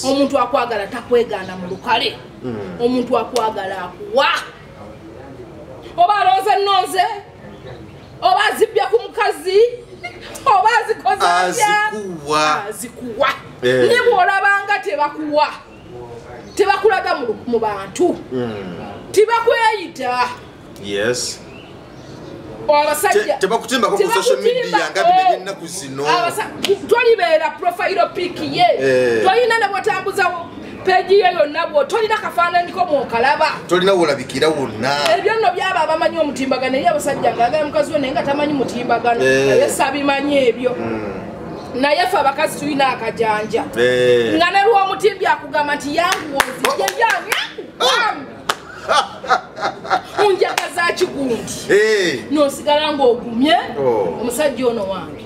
omuntu akwagala takwegaana mu lukale omuntu akwagala akuwa oba alonze nnonze oba azibbya ku mukazi oba azikuwa ne bw'olabanga tebakuwa tebakulaga mu bantu tibakweyita yes abasajja tebakutimba ku social media nga bino ennaku zino twalibeera profile pic ye twalina ne bwotambuza peji ye yonna bwo tolina kafaananyi ko mwokalaba tolina wolabikira wonna ebyo nno byaba abamanyi omutimbagano eri abasajja ng'agala mukazi we naye nga tamanyi mutimbagano naye sabimanyi ebyo naye fe abakazi tulina akajanja nga ne lw'omutimbi akugamba nti yanguwozi unjagaza kigundi nosigala ng'ogumye omusajja ono wange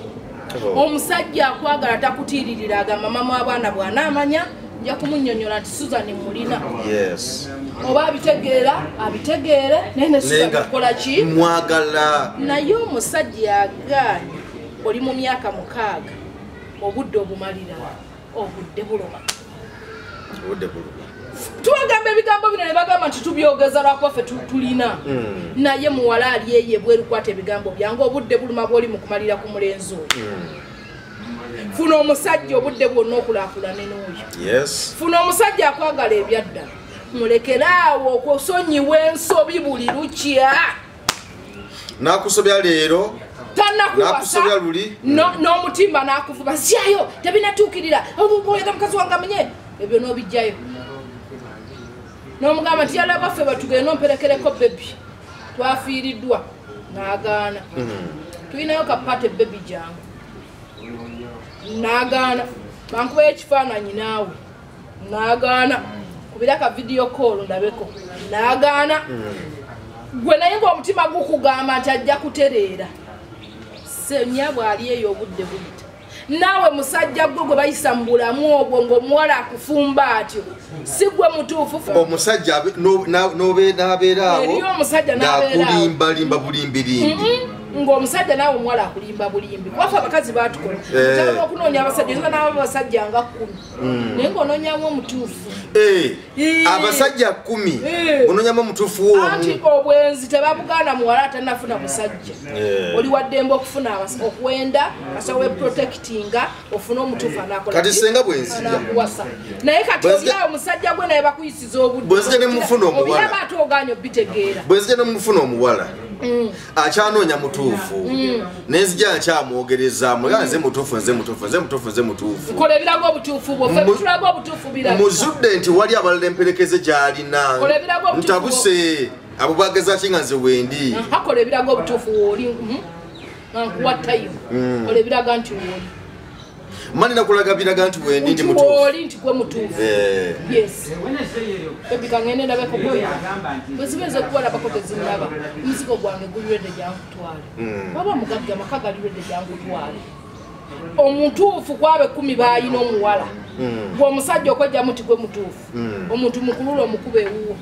omusajja akwagala takutiiririra agamba mama w'abaana bw'anaamanya nja kumunyonyola nti Susan mulina oba abitegeere naye ne Susan akola ki mwagala naye omusajja yagaanye oli mu myaka 6 obudde obumalira obudde buloba tuwagamba ebigambo bino ne bagamba nti tubyogeza lwakwaffe tulina naye muwala ali eye bweru kwata ebigambo byange obudde buluma bw'oli mu kumalira ku mulenzi oyo funa omusajja obudde bwonna okulaakulane n'oyo funa omusajja akwagala ebyadda mulekeraawo okusonyiwa ensobi buli lukya n'akusobya leero tanakuwasa n'omutimba n'akuvuba zyayo tebinatuukirira obuboyega mukazi wange amenye ebyo n'obijjayo n'omugamba nti yala baffe batugenda omperekereko bebi twafiiriddwa n'agaana tulinayo kapate bebi jangu n'agaana bankubayo ekifaananyi naawe n'agaana kubira ka video call ndabeko n'agaana gwe naye ng'omutima gukugamba nti ajja kutereera senyabwe ali eyo obudde buyita naawe musajja gwe gwe bayisa mu bulamu obwo ng'omuwala akufumba atyo si gwe mutuufu omusajja n'abeera awo eriyo omusajja n'abeera awo ng'akulimbalimba bulimbirimbi ng'omusajja naawe omuwala akulimba bulimbi kwafe abakazi baatukola tala okunoonya abasajja nza n'aba abasajja nga 10 naye ng'onoonyamu omutuufu abasajja 10 onoonyamu omutuufu w'omu anti obwenzi tebabugaana muwala atanafuna musajja oli waddembe okufuna okuwenda kasobola weprotectinga ofune omutuufu kati senga anakuwasa naye kati olyawo omusajja gwe naye bakuyisiza bwenzija nemufuna omuwala obyaba ate ogaanya obitegeera bwenzija nemufuna omuwala akyanoonya mutuufu nenzija nkyamwogerezaamu nze mutuufu kola ebirago obutuufu bwofetulaga obutuufu biraga muzudde nti wali abalala emperekeze gy'alina ntabuse abo bageza ki nga nze wendi hakola ebiraga obutuufu wooli nkuwa tayimu kola ebiraga nti wooli mani nakulaga biraga nti wendi ndi mutuufu wooli nti gwe mutuufu yes ebikangende ndabeko boya bwezibenze okubalabako tezinaba omuzigo gwange gulwedde jankutwale baba mugagga amaka galwedde jankutwale omutuufu kwabe 10 bayina omuwala gweomusajja okwejjamu ti gwe mutuufu omuntu mukulula omukuba ewuwo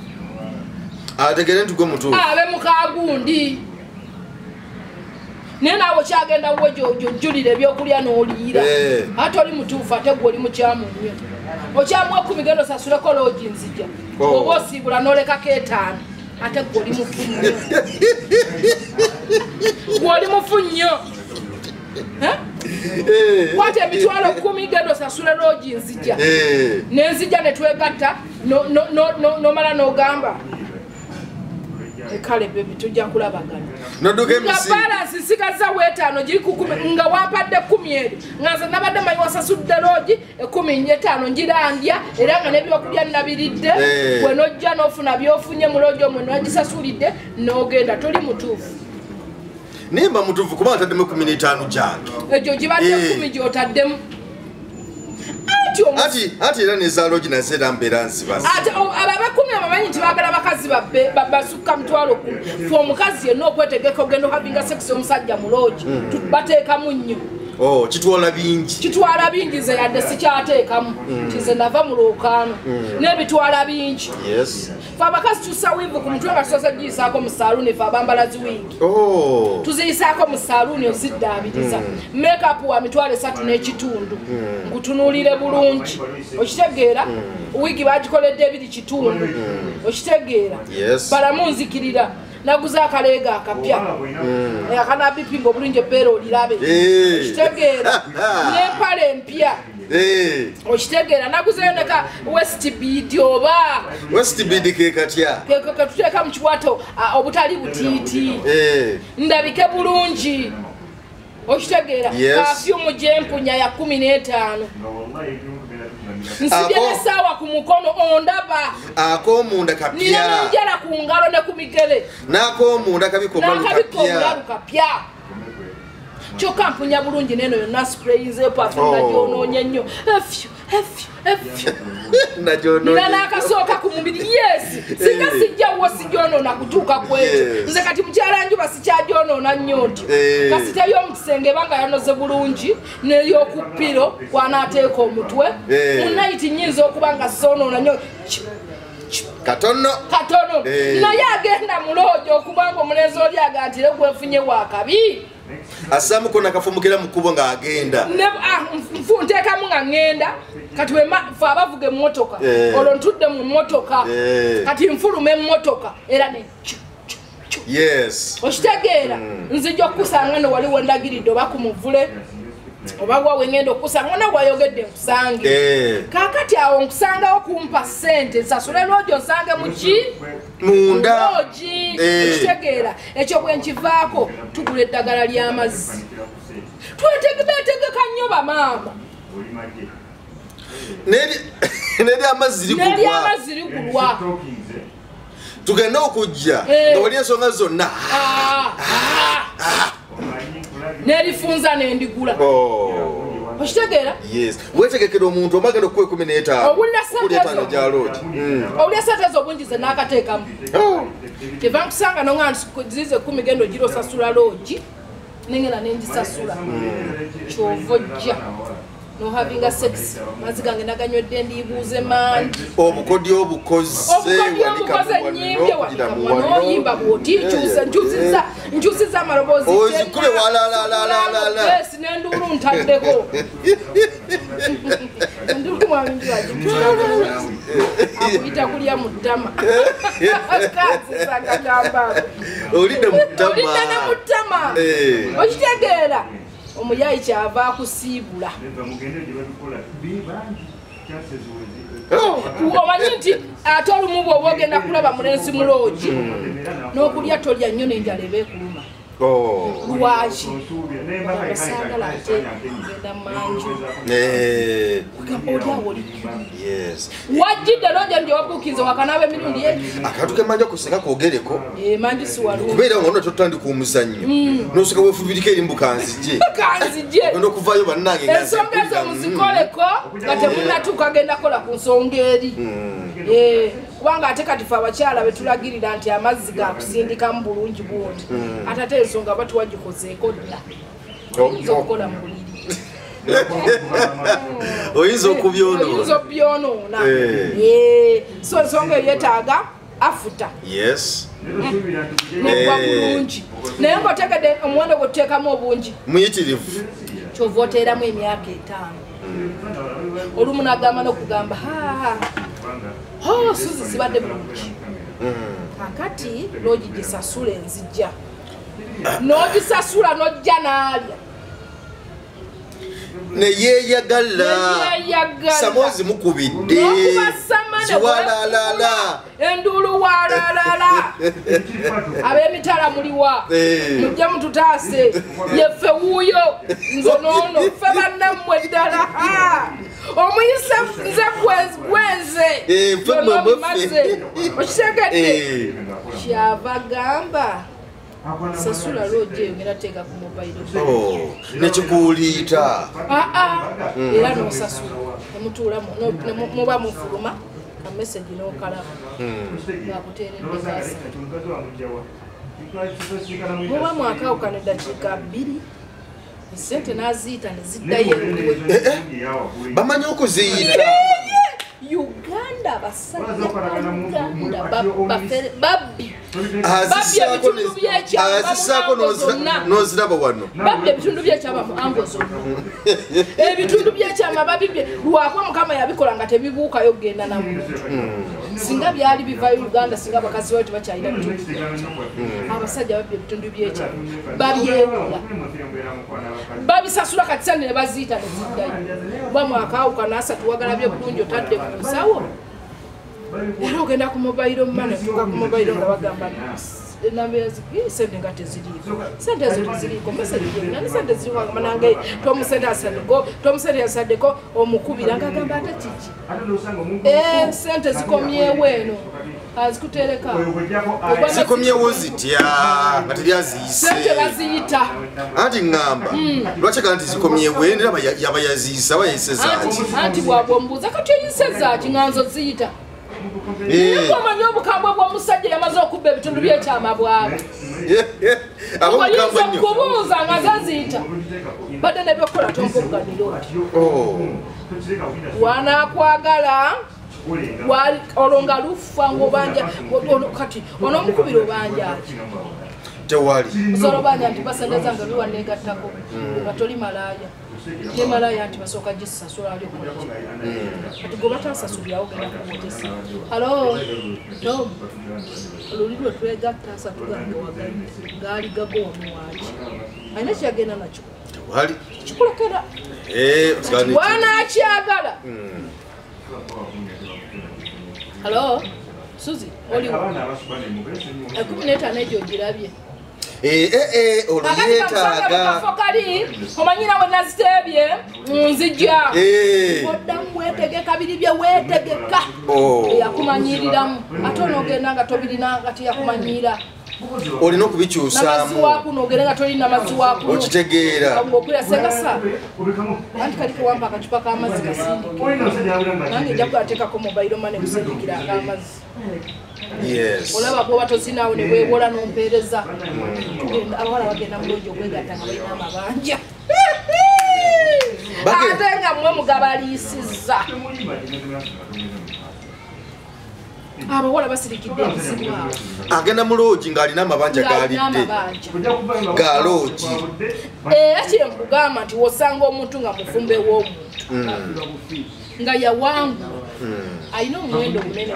ategere nti gwe mutuufu abe mukagundi naye naawe kyagenda wuwe gyojjulira ebyokulya n'oliira ate oli mutuufu ate gwe oli mukyamu nnyo okyamu 10 genda osasuleko loogi nzija oba osiibula n'olekako 5 ate gwe oli mufu nnyo gwe oli mufu nnyo kwata emitwalo 10 genda osasula loogi nzija nenzija netwegatta nomala n'ogamba kale bebi tujja kulabagana nga balansi sigaza weetaano giri ku 10 nga wampadde 10 nga nze nabadde manyi wasasudde loogi 15 ngirandya era nga n'ebyokulya nabiridde bwe nojja n'ofuna byofunye mu loogi omwe nagisasulidde n'ogenda toli mutuufu nimba mutuufu kuba ataddemu 15 gyange egyo gibadde 10 gyotaddemu ati era nezaaloogi nazeera mbeera nzibaza ate ababe 10 abamanyi nti baagala bakazi basukka mitwalo 10 fe omukazi yenna okwetegeka ogenda okavinga sekisi omusajja mu loogi bateekamu nnyo kitwala bingi ze yadde sikyateekamu tize nava mu lwokaano n'ebitwala bingi fe abakazi tussa wiivu ku mutwe nga tusoose giyisaako mu saaluuni fe abambala ziwiigi tuziyisaako mu saaluuni oziddaabiriza mekapu wa mitwalo 3 n'ekitundu nkutunuulire bulungi okitegeera wiigi bagikoledde 2 kitundu okitegeera balamu nzikirira naguza akaleega akapya akanabipinga obulungi ebbeera olirabe kitegeera n'empale empya okitegeera naguzeyo neka Westbid oba Westbid ke katya tuteeka mu kiwato obutali butiiti ndabike bulungi okitegeera kafyumu gyempunya ya 15 nsibye n'essaawa ku mukono ondaba ak'omunda kapya nina n'enjala ku ngalo ne ku migere n'ak'omunda kabikobulukapya kyokka mpunya bulungi neno yonna sprayinze pafuga gyonoonye nnyo nina n'akasooka ku mubiri singa sijjawo sigyonoona kutuuka kwekyo nze kati mukyala njuba sikyagyonoona nnyo ntyo kasita y'omukisenge eba nga yanoze bulungi n'ey'okuppiro kwanaateeka omutwe munayiti nnyinza okuba nga soonoona nnyo katono naye agenda muloojo okubanga omulenzi oli agantire gwefunye wakabi asamukona akafumukira mu kkubo ng'agenda nteekamu nga ŋŋenda kati fe abavuga emmotoka olwo ntudde mu mmotoka kati nfuluma emmotoka era ne okitegeera nzija okukusanga ne wali wendagiridde oba ku muvule oba gwawe ngenda okusanga na wayogedde nkusange kakati awo nkusangawo kumpa ssente nsasule loojo nsange muki munda loogi ekitegeera ekyo bwe nkivaako tugula eddagala ly'amazzi twetegeka nnyo bamaama n'eryamazzi ligulwa tugenda okujja nga wali ensonga zonna n'erifunza n'endigula okitegeera wetegekera omuntu omagenda okuwa 15 gya loodi owulya sente ezo obungi ze n'akateekamu kyeva nkusanga nonga zize 10 genda ogira osasula loogi nengenda nengisasula kyova ojja nohavinga sex mazzi gange naganywedde ndiibuuze mangi obukodyo obukoze nyimbye noyimba bwoti nkyusiza amaloboozi ozikube walalalala nenduulu ntaddeko enduulu akuyita kulya mu ttama kazisagagamba olidde mu ttama okitegeera omuyayi kyava akusiibula omanyi nti ate olumu bw'oba ogenda kulaba mulenzi muloogi n'okulya tolya nnyo n'enjala eba ekuluma lwaki asaagala ate genda manju olyawo olikiriye wajjidde looja ndi wabuukize wakanaaba emirundi akantu kemanja kusinga kwogereko manju siwalungi kubeera nga nototandika omuzannyo nosooka bwefubiriko erimbu kanzije ogenda okuvaayo bannange ensonga ezo muzikoleko nga temunatuuka genda kola ku nsonga eri kubanga ate kati fe abakyala betulagirira nti amazzi gakusindikamu bulungi bwoti ate ate ensonga batuwagikozeeko dda oyinza okukola mu buliri oyinza okubyonoona so ensonga eryetaaga afuta negwa bulungi naye ngaotegedde omuwendo gwe tuteekamu obungi muyitirivu kyova oteeramu emyaka 5 olumu nagamba n'okugamba suzi zibadde bulungi kakati loogi gisasula enzijja n'ogisasula n'ojja n'alya neyeyagala samozi mukubidde ziwalalala enduulu walalala ab'emitala muliwa mujje mututaase yeffe wuuyo nze noono ffe bannammwe ddala omuyise nze gwenze onobimaze okitegedde kyava gamba sasula loogi eyo ngera teeka ku mobayiro nekikuuliita era nosasula nemutuulamu muba mufuluma kameseji n'okalaba ngakuteeredde basa muba mwakawukana eddakiika 2 esente naziyita neziddayo bamanyi okuziyita Uganda basajja babbi azisaako noziraba wano babbi ebitundu byekyama mu ango zonna ebitundu byekyama babibye lwakwa mukama yabikola nga tebibuukayo kugenda namuntu singa byali biva Uganda singa bakazi batu bakyalira bitundu abasajja babye bitundu byekyalo babyewula babisasula katisane ne baziita neziddayo bamwakawuka n'asatu wagalabye bulungi otadde mu nsawo era ogenda ku mobile money tuka ku mobile nga bagamba enamba sente nga teziriiko sente ezo teziriiko message yenna ne sente ziriiko agamba nange tomusente asaddeko tomusente yasaddeko omukubira nga agamba ate kiki sente zikomyewo eno azikutereka zikomyewo zitya nga teryaziyise sente baziyita anti ngamba lwaki aga nti zikomyewo era yaba yaziyisa aba yayise zaaki anti bwabwe omubuuza kati oyise zaaki nga nzo ziyita omanye obukambwe bw'omusajja yamaze okubba ebitundu byekyama bwabe oyinza okubuuza nga zaziyita badde nebyokukola tompobuganira oti wanakwagala olwo nga lufa ngaobanja kati onomukubira obanjaki tewali osobola obanja nti basendeza nga biwanegattako nga toli malaaya ne malaaya nti basooka gisasula ali okolaki kati gwe batasasulyawo genda kumwotesa halo tom oluli lwe twegatta asatugange wagali ngaali gago omuwaki alina kyagenda nakyo tewali kikulekera wanakyagala halo Suzi oliwo 15 egyo ogirabye oluyetaaga omanyira we nazitebye nzija oddamu weetegeka biri bye weetegeka yakumanyiriramu ate onoogenda nga tobirina nga teyakumanyira olina okubikyusaamu ogenda nga tolina mazzi wakuno okitegeera okulasenga saa anti kaliko wampa akacupa k'amazzi kasindike nange ejja kugateekako mobile money kusindikiranga amazzi olaba bwoba tozinaawo ne bwewola n'ompeereza abawala bagenda mulungi okwegatta nga balina amabanja ate nga mmwe mugabaliisizza abawala basirikidde ebizibu awo agenda mu loogi ng'alina amabanja gaalidde ga loogi era kyenkugamba nti wosanga omuntu nga mufumbe w'omuntu nga yawangula alina omuwendo munene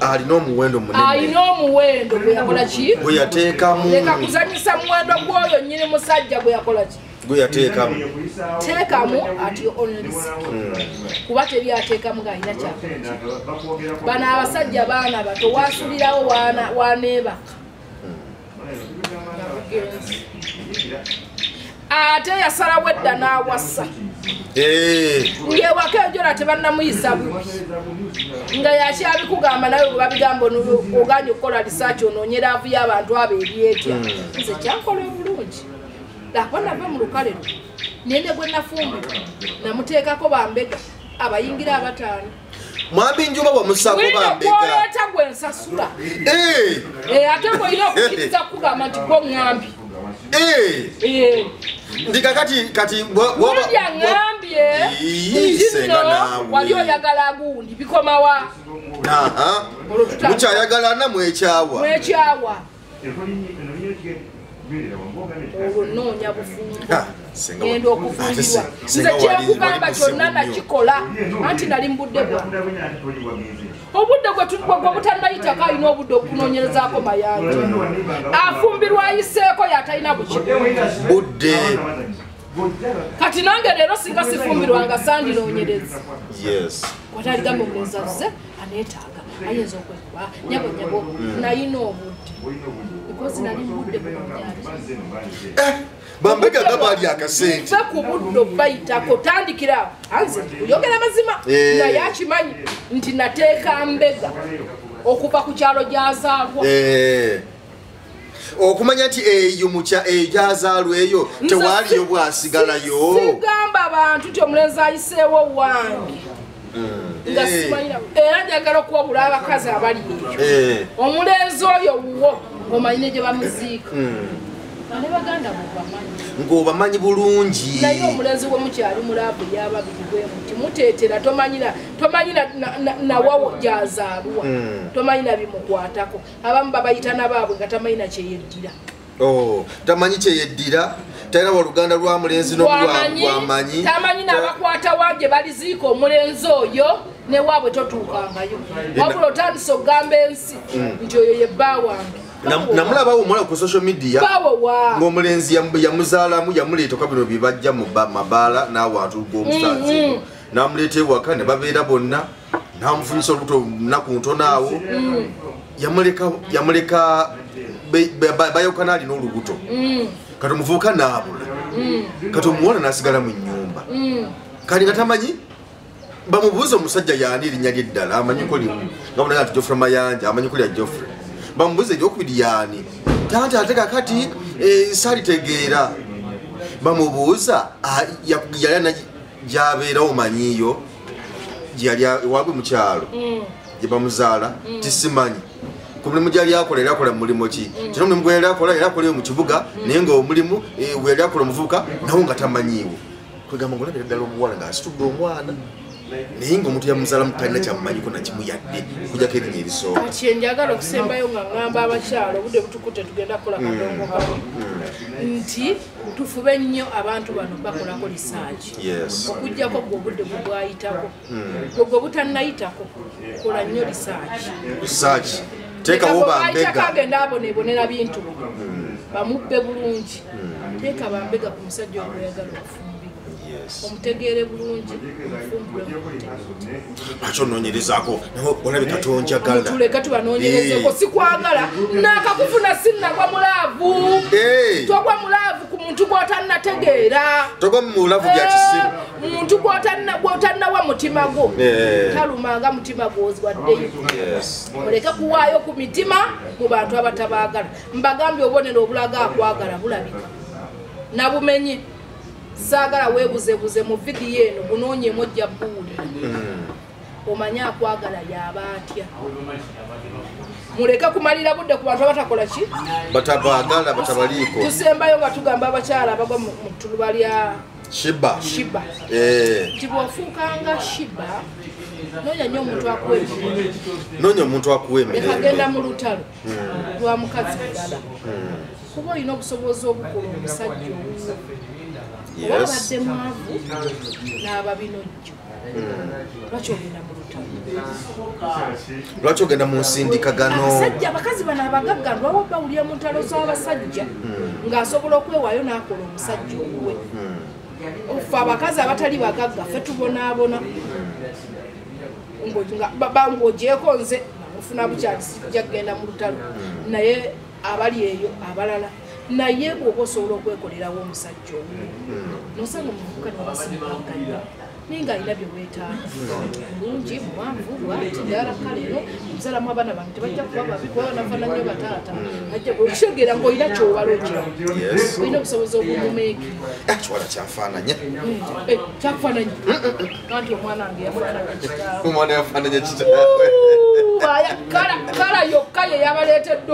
alina omuwendo munene alina omuwendo gwe yakola ki gwe yateekamu leka kuzanyisa muwendo gw'oyo nnyini musajja gwe yakola ki gwe yateekamu teekamu ati onrisk kuba teryateekamu ng'alina kyakola bano abasajja baana bato wasulirawo waneebaka ate yasalawo edda n'awasa ngewaka ejola tebannamuyisa bubi nga yakyabikugamba nawe bwe babigamba oganye okukola risaaki onoonyera avu y'abantu abo ebyetya nze kyankola obulungi laba nava mu lukalero nende gwe nafumbirwa namuteekako bambega abayingira 5 mwambi njuba bwamusako bambega gwe nsasula ate bwolina okukkiriza kugamba nti gwe ŋŋambi ndika kati wulya ŋŋambye nno wali oyagala agundi bikomawa mukyayagalana mwekyawa olwo noonya bufumbo genda okufumbirwa nze kyekugamba kyonna nakikola anti nali mubudde bwa obudde gwe butannayitako alina obudde okunoonyerezaako mayanja afumbirwa ayiseeko yatalina budde kati nange leero singa sifumbirwanga sandinoonyereza wataligambe omulenzi avuze aneetaaga ayinza okwekuba nyabonyabo nayina obudde because nali mubudde bunoonyabi bambega gabaali akasente ku budde bayitako tandikira anze oyogera mazima naye akimanyi nti nateeka mbega okuva ku kyalo gyazaalwa okumanya nti eyo eyo gyazaalwa eyo tewaaliyo bwasigalayo sigamba abantu nti omulenzi ayiseewo wange nga simanyira era njagala okuwabula abakazi abali eyo omulenzi oyo wuwo omanyine gye bamuziika ne baganda bobamanyi ng'obamanyi bulungi naye omulenzi we mukyali mulaabu lyababiri bwe muti muteetera tomanyira nawawo gyazaalwa tomanyina bimukwatako abamu babayita nabaabwe nga tamanyina kyeyeddira tamanyi kyeyeddira talina waluganda lwa mulenzi n'olwamanyi tamanyi n'abakwata wange baliziika omulenzi oyo ne waabwe totuukangayo wabula otandise okugamba ensi nti oyo ye bba wange namulabawo omuwala ku social media ng'omulenzi yamuzaalamu yamuleetako bino bye bajja mu mabaala n'awantu g'omusazi n'amuleeta ewaka ne babeera bonna n'amufunyisa olubuto lunaku ntono awo yamuleka bayawukana alina olubuto kati omuvubuka n'abula kati omuwala n'asigala mu nnyumba kati nga tamanyi bamubuuza omusajja yaani erinnya ly'eddala amanyiko limu nga munaga nti Geoffrey Mayanja amanyiko lya Geoffrey bamubuuza eryokubiri yaani tanti ate kakati saalitegeera bamubuuza yali gyabeerawo omanyiyo gyeyali waabwe mu kyalo gye bamuzaala tisimanyi ku mulimu gyali akola yali akola mulimu ki kino omulimu gwe yali akola mu kibuga naye ng'omulimu we yali akola omuvubuka nawo nga tamanyiiwo kwegamba ng'olabira ddala omuwala ng'asitudde omwana naye ng'omuntu yamuzaalamu talina kyamumanyiko nakimu yadde okujjako erinnya erisooka kati enjagala okusembayo nga ŋŋamba abakyalo obudde butukute tugenda kukola kadongo kamu nti tufube nnyo abantu bano bakolako lisaaki okugjako gwe obudde bwe bwayitako gwe butannayitako kola nnyo lisaaki teekawo bambega kagenda abonebonera bintu bamubbe bulungi teeka bambega ku musajja ogweyagala okufumbirwa omutegeere bulungi lwaki onoonyerezaako olabika tonjagala tuleka tubanoonyerezeko sikwagala nakakufuna sinnagwa mulaavu togwa mulaavu ku muntu gwotannategeera togwa mulaavu bya kisiru muntu gwotannawa mutima gwo talumanga mutima gwozwaddeyo oleke kuwaayo ku mitima mu bantu abatabaagala mbagambye obubonero obulaga akwagala bulabika nabumenye saagala weebuzebuze mu vidiyo eno bunoonyemu ojja buwulira omanye akwagala yaba atya muleke kumalira budde ku bantu abatakola ki batabaagala batabaliiko tusembayo nga tugamba abakyala abagwa mu ttuluba lya shiba nti bw'ofuukanga shiba noonya nnyo omuntu akuwa emirembe ekagenda mu lutalo lwa mukazi ddala kuba olina obusobozi obukola omusajja owuwo oba abadde mwavu n'aba binojjo lwaki ogenda mu lutalo lwaki ogenda mu nsindikagano abasajja abakazi bano abagagga lwawa bawulira mu ntalo z'abasajja ng'asobola okwewaayo n'akola omusajja owuwe ffe abakazi abatali bagagga ffe tubonaabona ng'ogyeko nze namufuna bukyali sijja kugenda mu lutalo naye abali eyo abalala naye bw'oba osobola okwekolerawo omusajja omu nosanga omuvubuka nibasimbaganya naye ng'alina bye weetaaga bulungi muwanvu bwati ddala kale eno omuzalamu abaana bange tebajja kuba babi kuba banafaana nnyo bataata ajja okitegeera ng'olina kyowala okiramu olina obusobozi obumumeeki kiwala kyafaananya kyakufaananya anti omwana wange yafaananya kitaawe omwana yafaananya kitaawe kala yokka ye yabaleetedde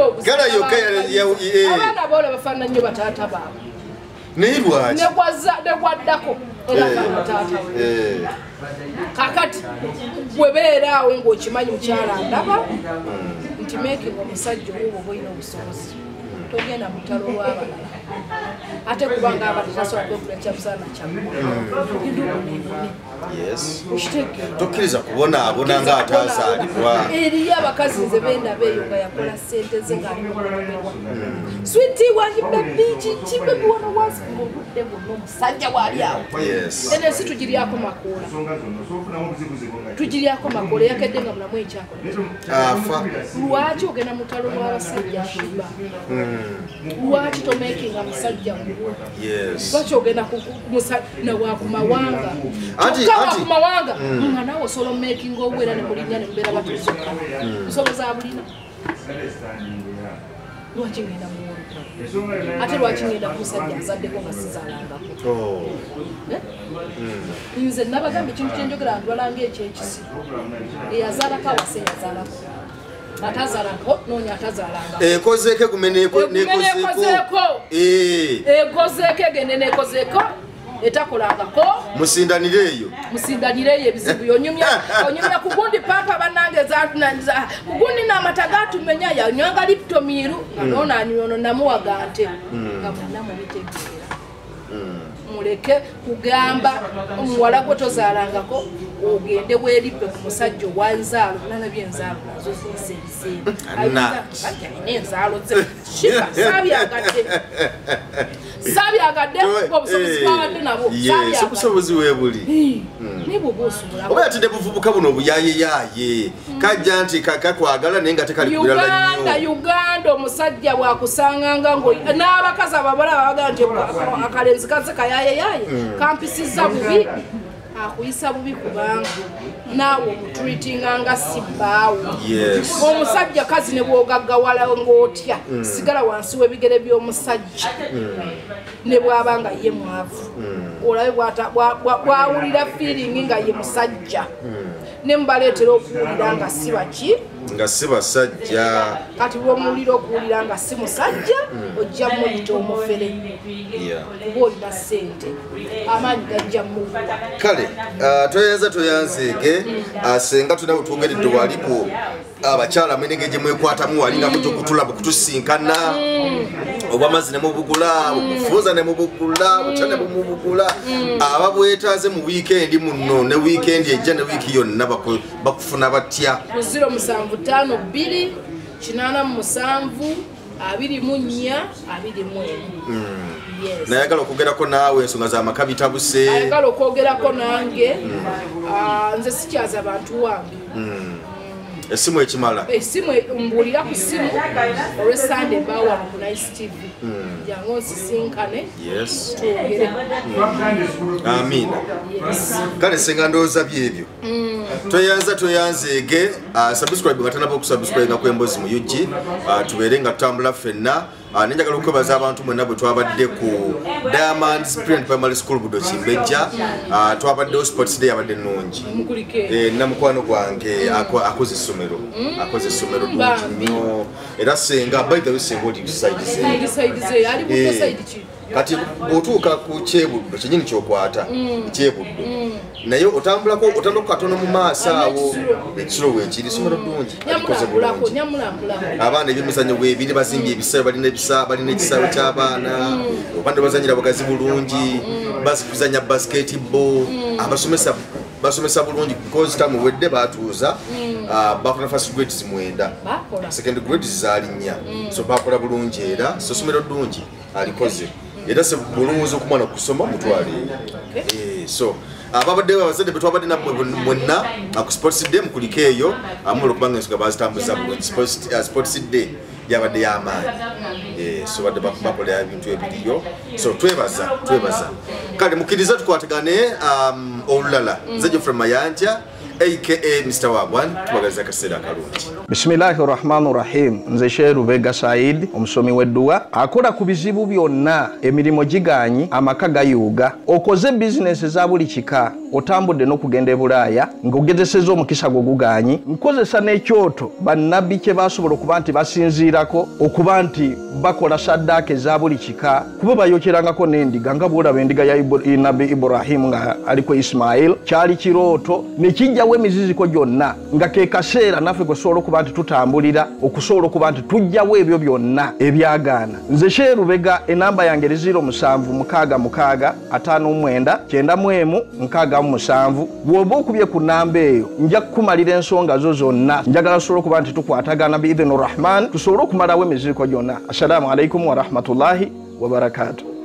abaana boola bafaanana nnyo bataata baabwe naye lwaki negwaddako era faana taata kakati bwebeera awo ng'okimanyi mukyala ndaba nti meekinga omusajja owo bwoba olina obusobozi togenda mutalo lw'abalala ate kubanga abali tasobola kwekula kyamusaana tokkiriza kubonaabona ng'ataazaalibwa eriyo abakazi nze bendaba eyo nga yakola ssente ze ng'alinokulomerwa switi wange bebi wano wansi ng'obudde bwonna omusajja bw'ali awo enensi tugiryako makoola yakedde nga mulamu ekyakola lwaki ogenda mutalo lw'abasajja shiba lwaki tomekinga musajja lwaki ogenda nawakumawanga wakumawanga nga nawe osobola omumekinga obwera ne mulinnya ne mubeera batuzuka nsoboza bulina lwaki ngenda muwoluka ate lwaki ngenda kumusajja azaddeko nga sizaalangako nze nabagamba ekintu kyenjogera ntwalanga ekyekisi eyazaalako awase yazaalako atazaalako noonya atazaalanga ekozeeko egumeneeko egozeeko egende nekozeeko etakolangako musindanire eyo ebizibu onyumya kugundi papa banange kugundi n'amata gatumenya yanywanga liptomiru nga noonanyono namuwaga nte nga mwenna mubitegeera muleke kugamba omuwala gwe tozaalangako ogende weerippe ku musajja owanzaalo nana by'enzaalo nazo ziyise ebiseera enzaalo ze shiba saabyagadde obusobozi bwabadde nabo obusobozi weebuli oba yatidde buvubuka buno obuyaayeyaye kajja nti kakwagala naye nga tekalikuirala nnyo Uganda omusajja bwakusanganga n'abakazi ababala babagaa nti akalenzi kaze kayayeyaye kampisiza bubi akuyisa bubi kubanga naawe omutreatinga nga sibbaawo omusajja kazi ne bwogaggawala ng'otya sigala wansi w'ebigere by'omusajja ne bw'aba nga ye mwavu olabe bwawulira feeling nga ye musajja ne mubaleetera okuwulira nga si baki nga si basajja kati bw'omuwulira okuwulira nga si musajja ojja muyita omufere kuba olina ssente amaanyi gajja muwa kale toyanza toyanzeege senga tugeredde waliku abakyala menenge gye mwekwatamu walinga mujja okutulaba okutusinkana obwamazzi ne mubugula obufuuza ne mubugula butya ne mubugula ababwetaaze mu wiikendi muno ne wiikendi ejja ne wiiki yonna bakufuna batya 075 287 24 nayagala okwogerako naawe ensonga z'amaka bitabuse ayagala okwogerako nange nze sikyaza abantu wange esimu ekimala esimu mbuulira ku simu olw'esande mbaawa ku Nice TV jangu onsisinkane twogere amiina kale senga ndowooza byebyo tweyanzeege subscribe nga tanaba okusubscribe nga kw'Emboozi mu UG tubeere nga tutambula ffenna nenjagala okwebaza abantu mwenna bwe twabadde ku Diamonds Primary School Budo Kimbejja twabaddewo sports day abadde nnungi namukwano gwange akoze essomero ddungi nnyo era senga by the way senga oli side kati bw'otuuka ku kyebuddo kyenyini kyokwata kyebuddo naye otambulako otandika katono mu maaso awo ekiro weekiri essomero ddungi alikoze bulungi abaana ebyemizannyo weebiri bazimbye ebisaawe balina ekisaawe ky'abaana obande bazanyira bagazi bulungi bazanya basketball abasomesa basomesa bulungi because tamu wedde batuuza bakona first grades 9 second grades zaali 4 so bakola bulungi era so somero ddungi alikoze era se bulungi okumwana kusoma mutwali so ababadde abazadde betwabadde nabwe mwenna ku sports day mukuliko eyo amulo kubanga ensonga bazitambuza bulungi sports day yabadde y'amaanyi so badde bakola ebintu ebiriyo so twebaza kale mukkiriza tukwatagane olulala nze Geoffrey Mayanja aka Mr. Wagwan tubagaza kaseera akalungi. Bismillahirrahmanirrahim. Nze Sheikh Rubega Said omusomi w'edduwa akola ku bizibu byonna emirimu giganyi amaka gayuuga okoze business za buli kika otambudde n'okugenda e Bulaaya ng'ogezesezza omukisa gwo guganyi nkozesa n'ekyoto bannabbi kye basobola okuba nti basinziirako okuba nti bakola saddaaka eza buli kika kuba bayokyerangako n'endiga nga bw'olaba endiga ya nabbi Ibrahim nga aliko Ismail kyali kirooto ne kijjawo emiziziko gyonna nga ke kaseera naffe gwe tusobola okuba nti tutambulira okusobola okuba nti tujjawo ebyo byonna ebyagaana. Nze Sheikh Rubega enamba yange 07565991 bw'oba okubye ku namba eyo nja kukumalira ensonga zo zonna njagala tusobole okuba nti tukwatagana biidhini rahman tusobole okumalawo emiziziko gyonna. Assalamu alaikum wa rahmatullahi wa barakatuh.